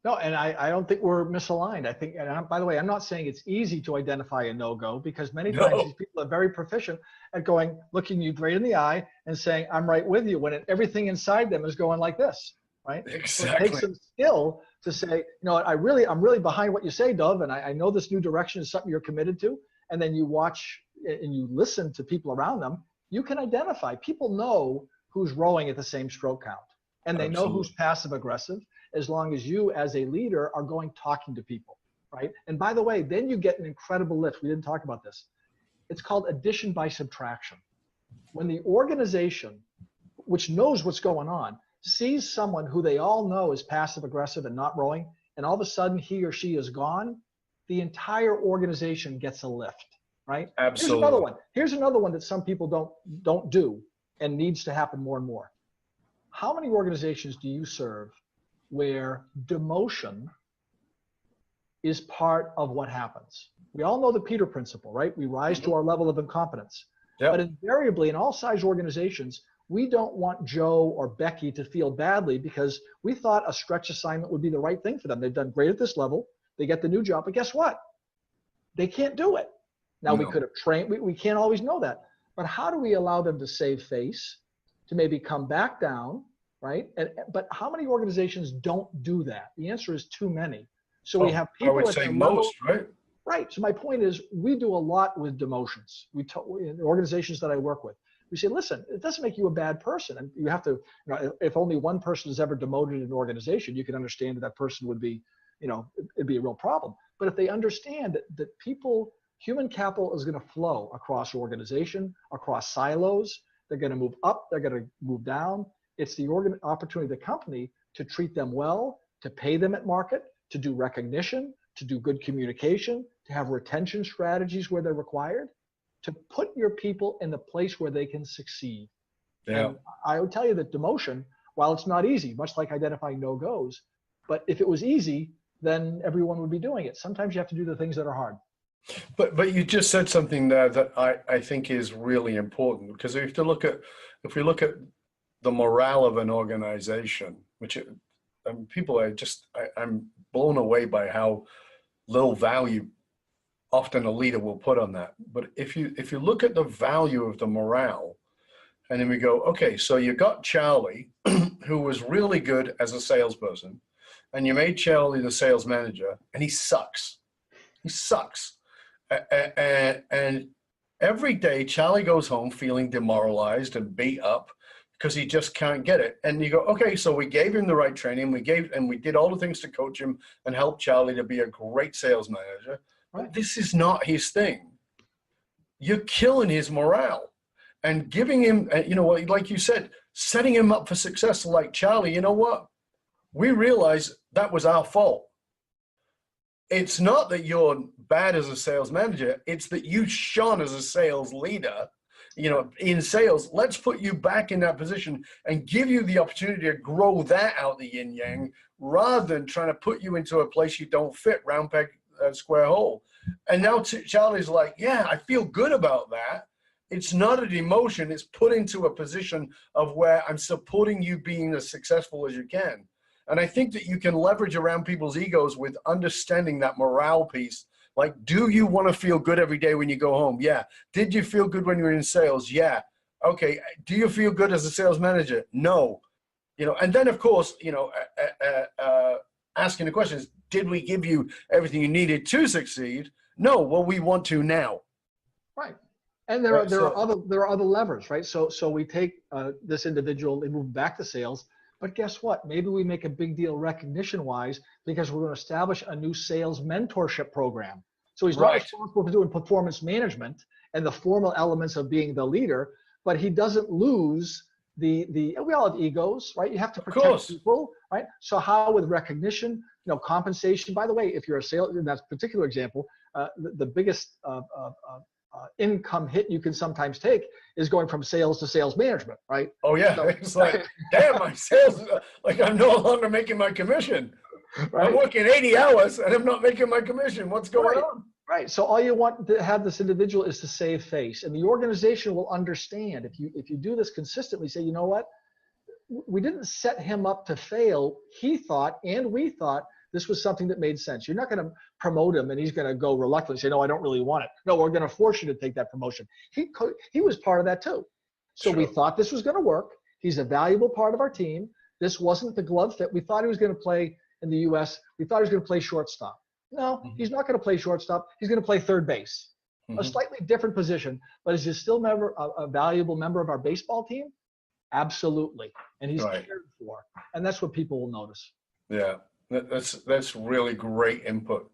No, and I don't think we're misaligned. I think, and by the way, I'm not saying it's easy to identify a no-go, because many times these people are very proficient at going, looking you right in the eye and saying, I'm right with you, when everything inside them is going like this, right? Exactly. So it takes some skill to say, you know what, I'm really behind what you say, Dov, and I know this new direction is something you're committed to. And then you watch and you listen to people around them. You can identify. People know who's rowing at the same stroke count, and they know who's passive aggressive, as long as you as a leader are going talking to people, right? And by the way, then you get an incredible lift. We didn't talk about this. It's called addition by subtraction. When the organization, which knows what's going on, sees someone who they all know is passive aggressive and not rowing, and all of a sudden he or she is gone, the entire organization gets a lift. Right? Absolutely. Here's another one that some people don't do and needs to happen more and more. How many organizations do you serve where demotion is part of what happens? We all know the Peter principle, right? We rise to our level of incompetence. Yep. But invariably, in all size organizations, we don't want Joe or Becky to feel badly because we thought a stretch assignment would be the right thing for them. They've done great at this level. They get the new job, but guess what? They can't do it. Now, we could have trained, we can't always know that, but how do we allow them to save face, to maybe come back down, right? But how many organizations don't do that? The answer is too many. So we have people. I would say most, right? Right. So my point is, we do a lot with demotions. In the organizations that I work with, we say, listen, it doesn't make you a bad person. And you have to, you know, if only one person is ever demoted in an organization, you can understand that person would be, you know, it'd be a real problem. But if they understand that people, human capital is going to flow across organization, across silos. They're going to move up. They're going to move down. It's the opportunity of the company to treat them well, to pay them at market, to do recognition, to do good communication, to have retention strategies where they're required, to put your people in the place where they can succeed. Yeah. And I would tell you that demotion, while it's not easy, much like identifying no-goes, but if it was easy, then everyone would be doing it. Sometimes you have to do the things that are hard. But you just said something there that I think is really important, because if we look at the morale of an organization, which people I'm blown away by how little value often a leader will put on that. But if you look at the value of the morale, and then we go, okay, so you got Charlie, who was really good as a salesperson, and you made Charlie the sales manager, and he sucks. He sucks. And every day Charlie goes home feeling demoralized and beat up because he just can't get it. And you go, okay, so we gave him the right training. We did all the things to coach him and help Charlie to be a great sales manager. But this is not his thing. You're killing his morale and giving him, you know, like you said, setting him up for success. Like, Charlie, you know what? We realize that was our fault. It's not that you're bad as a sales manager. It's that you shone as a sales leader, you know, in sales. Let's put you back in that position and give you the opportunity to grow that out the yin yang, rather than trying to put you into a place you don't fit, round peg, square hole. And now Charlie's like, yeah, I feel good about that. It's not a demotion. It's put into a position of where I'm supporting you being as successful as you can. And I think that you can leverage around people's egos with understanding that morale piece. Like, do you want to feel good every day when you go home? Yeah. Did you feel good when you were in sales? Yeah. Okay. Do you feel good as a sales manager? No. You know, and then of course, you know, asking the questions, did we give you everything you needed to succeed? No. Well, we want to now. Right. And there are other levers, right? So we take this individual and move back to sales. But guess what? Maybe we make a big deal recognition-wise because we're going to establish a new sales mentorship program. So he's not responsible for doing performance management and the formal elements of being the leader, but he doesn't lose we all have egos, right? You have to protect people, right? So how with recognition, you know, compensation. By the way, if you're a sales, in that particular example, the biggest income hit you can sometimes take is going from sales to sales management, right? Oh yeah, so, it's like, damn, my sales, like I'm no longer making my commission. Right? I'm working 80 hours and I'm not making my commission. What's going on? Right. So all you want to have this individual is to save face, and the organization will understand if you do this consistently. Say, you know what, we didn't set him up to fail. He thought, and we thought, this was something that made sense. You're not going to promote him and he's going to go reluctantly say, no, I don't really want it. No, we're going to force you to take that promotion. He was part of that too. So we thought this was going to work. He's a valuable part of our team. This wasn't the glove fit. We thought he was going to play in the U.S. We thought he was going to play shortstop. No, he's not going to play shortstop. He's going to play third base, a slightly different position. But is he still a valuable member of our baseball team? Absolutely. And he's cared for. And that's what people will notice. Yeah, that's really great input.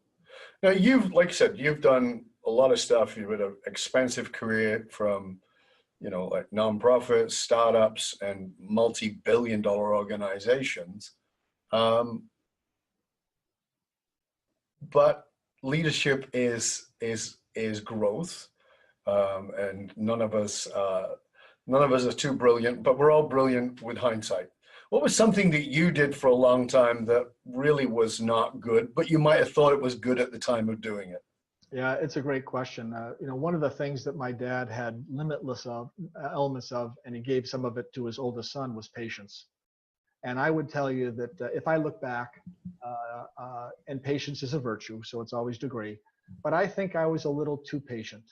Now, like I said, you've done a lot of stuff. You've had an expansive career from, like nonprofits, startups, and multi-billion-dollar organizations. But leadership is growth, and none of us are too brilliant, but we're all brilliant with hindsight. What was something that you did for a long time that really was not good, but you might have thought it was good at the time of doing it? Yeah, it's a great question. One of the things that my dad had limitless elements of, and he gave some of it to his oldest son, was patience. And I would tell you that if I look back, and patience is a virtue, so it's always degree, but I think I was a little too patient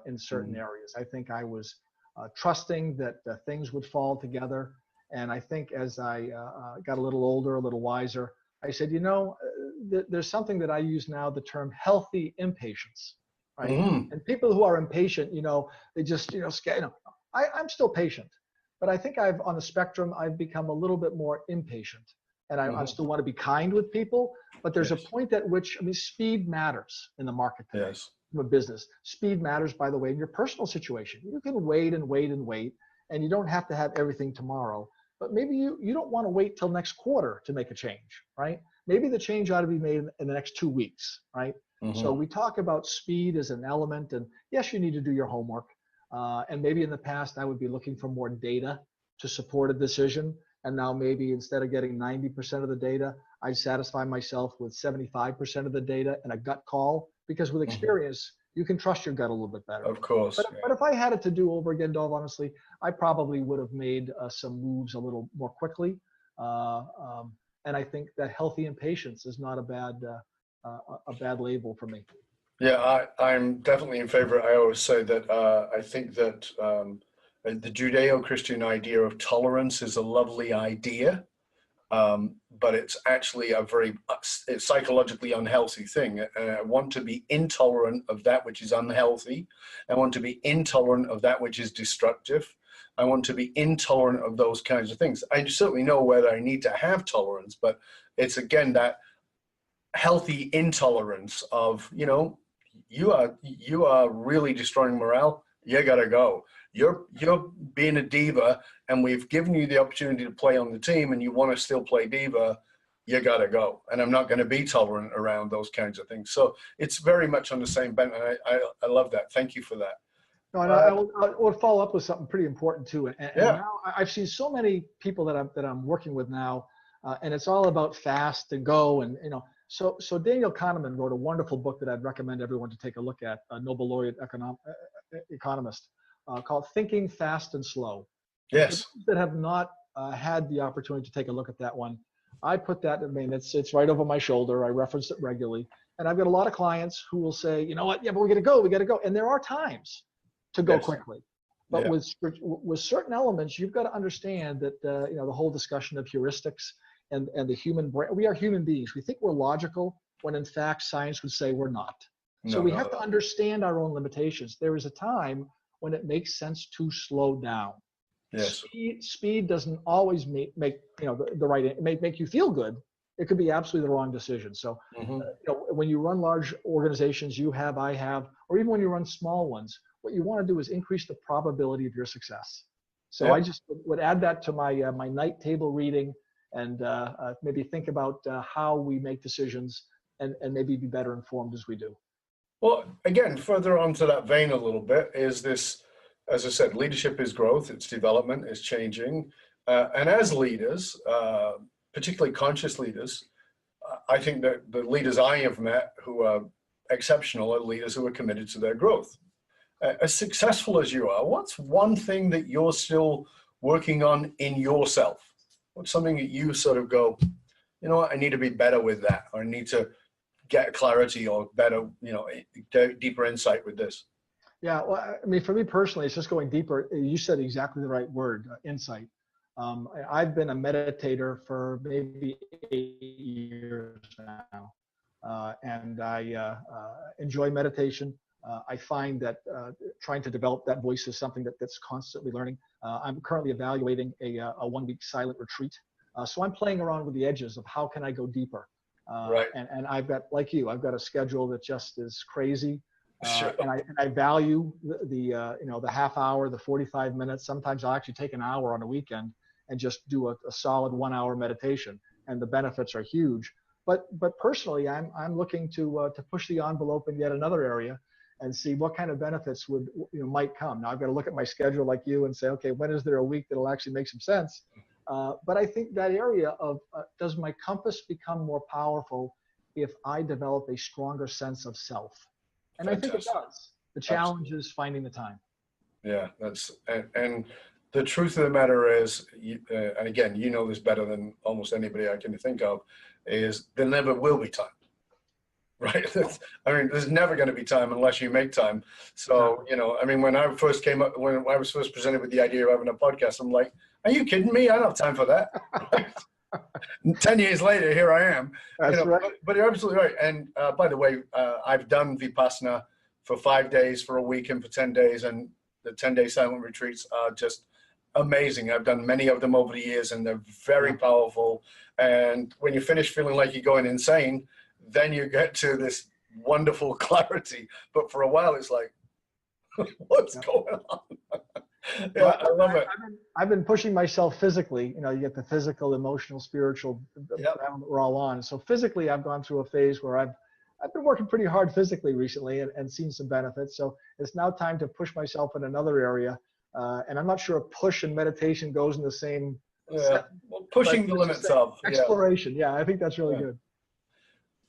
in certain areas. I think I was trusting that things would fall together. And I think as I got a little older, a little wiser, I said, there's something that I use now, the term healthy impatience, right? And people who are impatient, they just, I'm still patient. But I think on the spectrum, I've become a little bit more impatient, and I still want to be kind with people. But there's a point at which, speed matters in the market today. Yes. From a business. Speed matters, by the way, in your personal situation. You can wait and wait and wait, and you don't have to have everything tomorrow. But maybe you don't want to wait till next quarter to make a change, right? Maybe the change ought to be made in the next 2 weeks, right? So we talk about speed as an element, and yes, you need to do your homework. And maybe in the past, I would be looking for more data to support a decision. And now maybe instead of getting 90% of the data, I satisfy myself with 75% of the data and a gut call, because with experience, you can trust your gut a little bit better. Of course. But if I had it to do over again, Dov, honestly, I probably would have made some moves a little more quickly. And I think that healthy impatience is not a bad label for me. Yeah, I'm definitely in favor. I always say that I think that the Judeo-Christian idea of tolerance is a lovely idea, but it's actually it's psychologically unhealthy thing. I want to be intolerant of that which is unhealthy. I want to be intolerant of that which is destructive. I want to be intolerant of those kinds of things. I certainly know whether I need to have tolerance, but it's again that healthy intolerance of, you are really destroying morale. You gotta go. You're being a diva, and we've given you the opportunity to play on the team, and you want to still play diva. You gotta go. And I'm not going to be tolerant around those kinds of things. So it's very much on the same bent. And I love that. Thank you for that. No, and I will follow up with something pretty important too. And now I've seen so many people that I'm working with now, and it's all about fast and go, and So Daniel Kahneman wrote a wonderful book that I'd recommend everyone to take a look at, a Nobel laureate economist, called Thinking Fast and Slow. Yes. That have not had the opportunity to take a look at that one, I put that, it's right over my shoulder. I reference it regularly. And I've got a lot of clients who will say, you know what, yeah, but we got to go. And there are times to go quickly. But with certain elements, you've got to understand that, the whole discussion of heuristics and the human brain, we are human beings. We think we're logical when in fact science would say we're not. So we have to understand our own limitations. There is a time when it makes sense to slow down. Yes. Speed doesn't always make the right, it may make you feel good. It could be absolutely the wrong decision. So when you run large organizations, I have, or even when you run small ones, what you want to do is increase the probability of your success. So I just would add that to my my night table reading, and maybe think about how we make decisions, and maybe be better informed as we do. Well, again, further on to that vein a little bit is this, as I said, leadership is growth, it's development, it's changing. And as leaders, particularly conscious leaders, I think that the leaders I have met who are exceptional are leaders who are committed to their growth. As successful as you are, what's one thing that you're still working on in yourself? What's something that you sort of go, you know what, I need to be better with that, or I need to get clarity or better, deeper insight with this? Yeah, well, I mean, for me personally, it's just going deeper. You said exactly the right word, insight. I've been a meditator for maybe 8 years now, and I enjoy meditation. I find that trying to develop that voice is something that's constantly learning. I'm currently evaluating a 1-week silent retreat. So I'm playing around with the edges of how can I go deeper. Right. And I've got, like you, I've got a schedule that just is crazy. Sure. And I value the half hour, the 45 minutes. Sometimes I'll actually take an hour on a weekend and just do a solid 1 hour meditation, and the benefits are huge. But personally, I'm looking to push the envelope in yet another area and see what kind of benefits might come. Now I've got to look at my schedule like you and say, okay, when is there a week that'll actually make some sense? But I think that area of does my compass become more powerful if I develop a stronger sense of self? And fantastic. I think it does. The challenge Absolutely. Is finding the time. Yeah, and the truth of the matter is, and again, you know this better than almost anybody I can think of, is there never will be time. Right. I mean, there's never going to be time unless you make time. So, I mean, when I was first presented with the idea of having a podcast, I'm like, are you kidding me? I don't have time for that. 10 years later, here I am. That's right. But you're absolutely right. And by the way, I've done Vipassana for 5 days, for a week, and for 10 days. And the 10-day silent retreats are just amazing. I've done many of them over the years, and they're very powerful. And when you finish feeling like you're going insane, then you get to this wonderful clarity. But for a while, it's like, what's going on? Yeah, I love it. I've been pushing myself physically. You get the physical, emotional, spiritual that we're all on. So physically, I've gone through a phase where I've been working pretty hard physically recently and seen some benefits. So it's now time to push myself in another area. And I'm not sure if push and meditation goes in the same. Yeah, well, pushing the limits of exploration. Yeah, I think that's really good.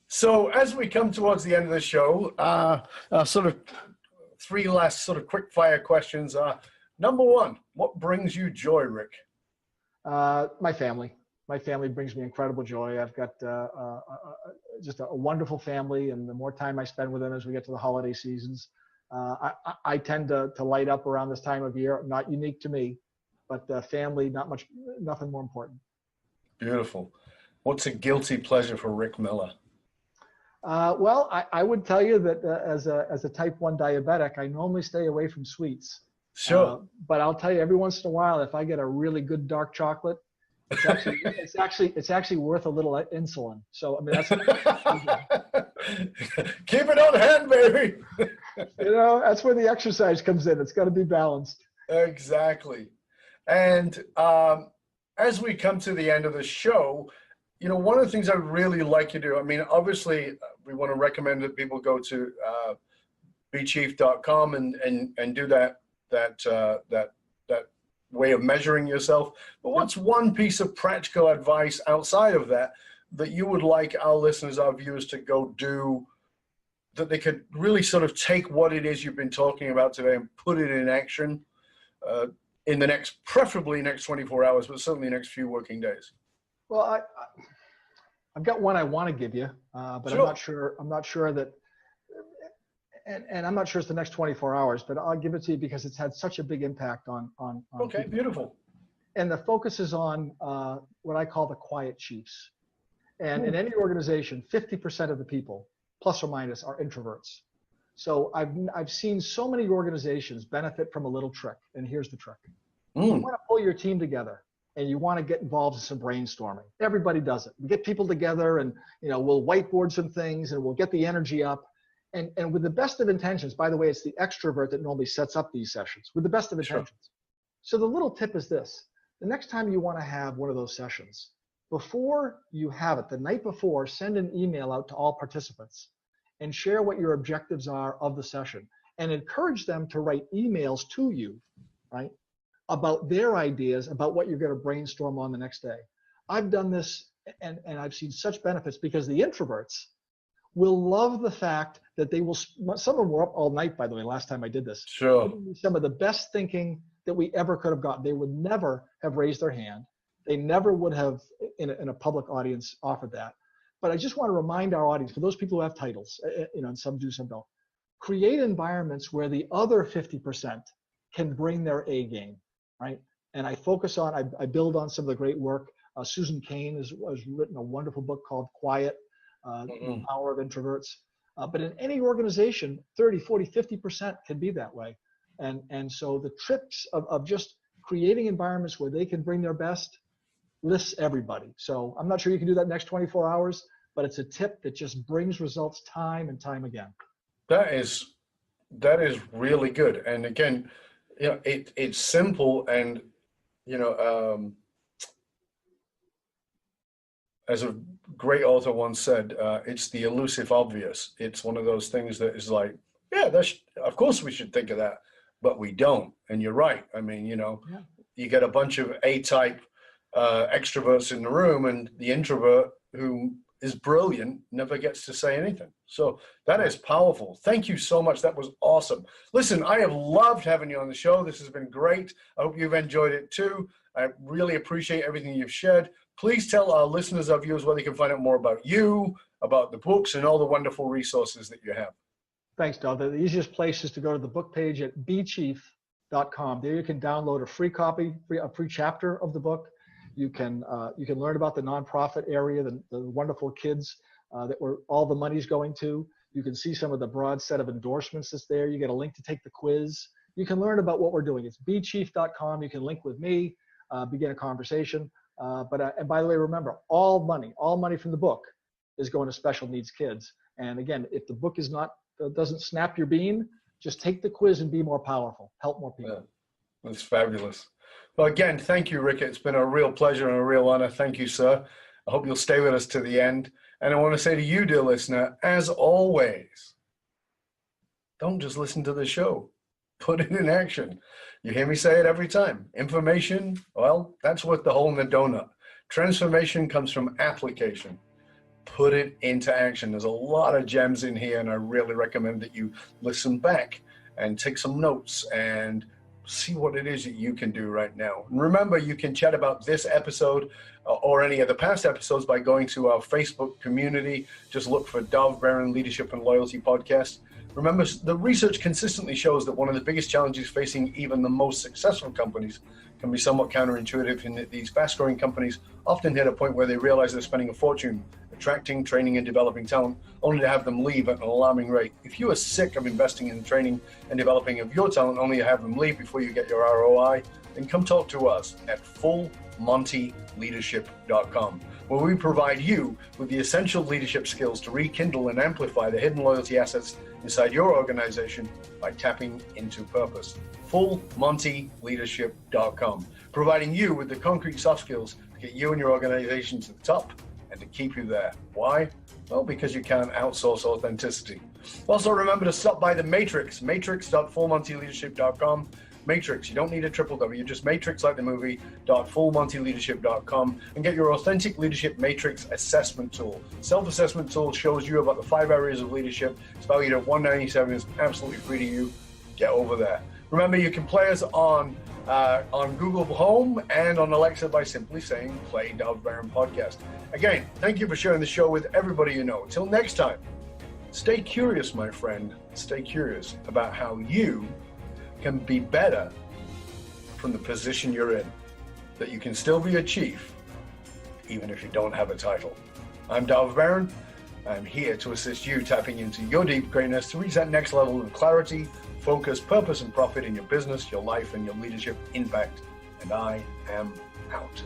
So as we come towards the end of the show, sort of 3 last sort of quick fire questions. Number 1, what brings you joy, Rick? My family. My family brings me incredible joy. I've got just a wonderful family, and the more time I spend with them as we get to the holiday seasons, I tend to light up around this time of year. Not unique to me, but family, nothing more important. Beautiful. What's a guilty pleasure for Rick Miller? Well, I would tell you that as a type 1 diabetic, I normally stay away from sweets. Sure. But I'll tell you, every once in a while, if I get a really good dark chocolate, it's actually worth a little insulin. So I mean, that's keep it on hand, baby. That's where the exercise comes in. It's got to be balanced. Exactly. And as we come to the end of the show, one of the things I really like to do, I mean, obviously, we want to recommend that people go to bechief.com and do that way of measuring yourself. But what's one piece of practical advice outside of that you would like our listeners, our viewers, to go do, that they could really sort of take what it is you've been talking about today and put it in action in the preferably next 24 hours, but certainly next few working days? Well, I've got one I want to give you, but sure. I'm not sure that, and I'm not sure it's the next 24 hours, but I'll give it to you because it's had such a big impact on Okay, people. Beautiful. And the focus is on what I call the quiet chiefs. And in any organization, 50% of the people, plus or minus, are introverts. So I've seen so many organizations benefit from a little trick, and here's the trick. You want to pull your team together, and you want to get involved in some brainstorming. Everybody does it. We get people together, and we'll whiteboard some things, and we'll get the energy up. And with the best of intentions, by the way, it's the extrovert that normally sets up these sessions, with the best of intentions. Sure. So the little tip is this. The next time you want to have one of those sessions, before you have it, the night before, send an email out to all participants and share what your objectives are of the session, and encourage them to write emails to you, right, about their ideas about what you're going to brainstorm on the next day. I've done this, and I've seen such benefits, because the introverts, will love the fact that they will, some of them were up all night, by the way, last time I did this. Sure. Some of the best thinking that we ever could have gotten. They would never have raised their hand. They never would have, in a public audience, offered that. But I just want to remind our audience, for those people who have titles, and some do, some don't, create environments where the other 50% can bring their A game, right? And I focus on, I build on some of the great work. Susan Cain has written a wonderful book called Quiet, The Power of Introverts. But in any organization, 30, 40, 50% can be that way. And so the tricks of just creating environments where they can bring their best lifts everybody. So I'm not sure you can do that in the next 24 hours, but it's a tip that just brings results time and time again. That is really good. And again, you know, it's simple, and you know, as a great author once said, it's the elusive obvious. It's one of those things that is like, yeah, of course we should think of that, but we don't. And you're right. I mean, you know, you get a bunch of A-type extroverts in the room, and the introvert who is brilliant never gets to say anything. So that is powerful. Thank you so much. That was awesome. Listen, I have loved having you on the show. This has been great. I hope you've enjoyed it too. I really appreciate everything you've shared. Please tell our listeners, our viewers, where they can find out more about you, about the books, and all the wonderful resources that you have. Thanks, Dov. The easiest place is to go to the book page at bechief.com. There you can download a free copy, a free chapter of the book. You can learn about the nonprofit area, the wonderful kids that all the money's going to. You can see some of the broad set of endorsements that's there. You get a link to take the quiz. You can learn about what we're doing. It's bechief.com. You can link with me, begin a conversation. And by the way, remember, all money from the book is going to special needs kids. And again, if the book doesn't snap your bean, just take the quiz and be more powerful. Help more people. Yeah, that's fabulous. Well, again, thank you, Rick. It's been a real pleasure and a real honor. Thank you, sir. I hope you'll stay with us to the end. And I want to say to you, dear listener, as always, don't just listen to the show. Put it in action. You hear me say it every time. Information, well, that's worth the hole in the donut. Transformation comes from application. Put it into action. There's a lot of gems in here, and I really recommend that you listen back and take some notes and see what it is that you can do right now. And remember, you can chat about this episode or any of the past episodes by going to our Facebook community. Just look for Dov Baron Leadership and Loyalty Podcast. Remember, the research consistently shows that one of the biggest challenges facing even the most successful companies can be somewhat counterintuitive, in that these fast-growing companies often hit a point where they realize they're spending a fortune attracting, training, and developing talent, only to have them leave at an alarming rate. If you are sick of investing in the training and developing of your talent, only to have them leave before you get your ROI, then come talk to us at fullmontyleadership.com, where we provide you with the essential leadership skills to rekindle and amplify the hidden loyalty assets inside your organization by tapping into purpose. fullmontyleadership.com, providing you with the concrete soft skills to get you and your organization to the top and to keep you there. Why? Well, because you can't outsource authenticity. Also, remember to stop by the Matrix, matrix.fullmontyleadership.com. Matrix, you don't need a triple W, just matrix like the movie, .fullmontyleadership.com, and get your authentic leadership matrix assessment tool. Self-assessment tool shows you about the 5 areas of leadership. It's valued at $197. It's absolutely free to you. Get over there. Remember, you can play us on Google Home and on Alexa by simply saying play Dov Baron Podcast. Again, thank you for sharing the show with everybody you know. Until next time, stay curious, my friend. Stay curious about how you can be better from the position you're in, that you can still be a chief even if you don't have a title. I'm Dov Baron. I'm here to assist you tapping into your deep greatness to reach that next level of clarity, focus, purpose, and profit in your business, your life, and your leadership impact. And I am out.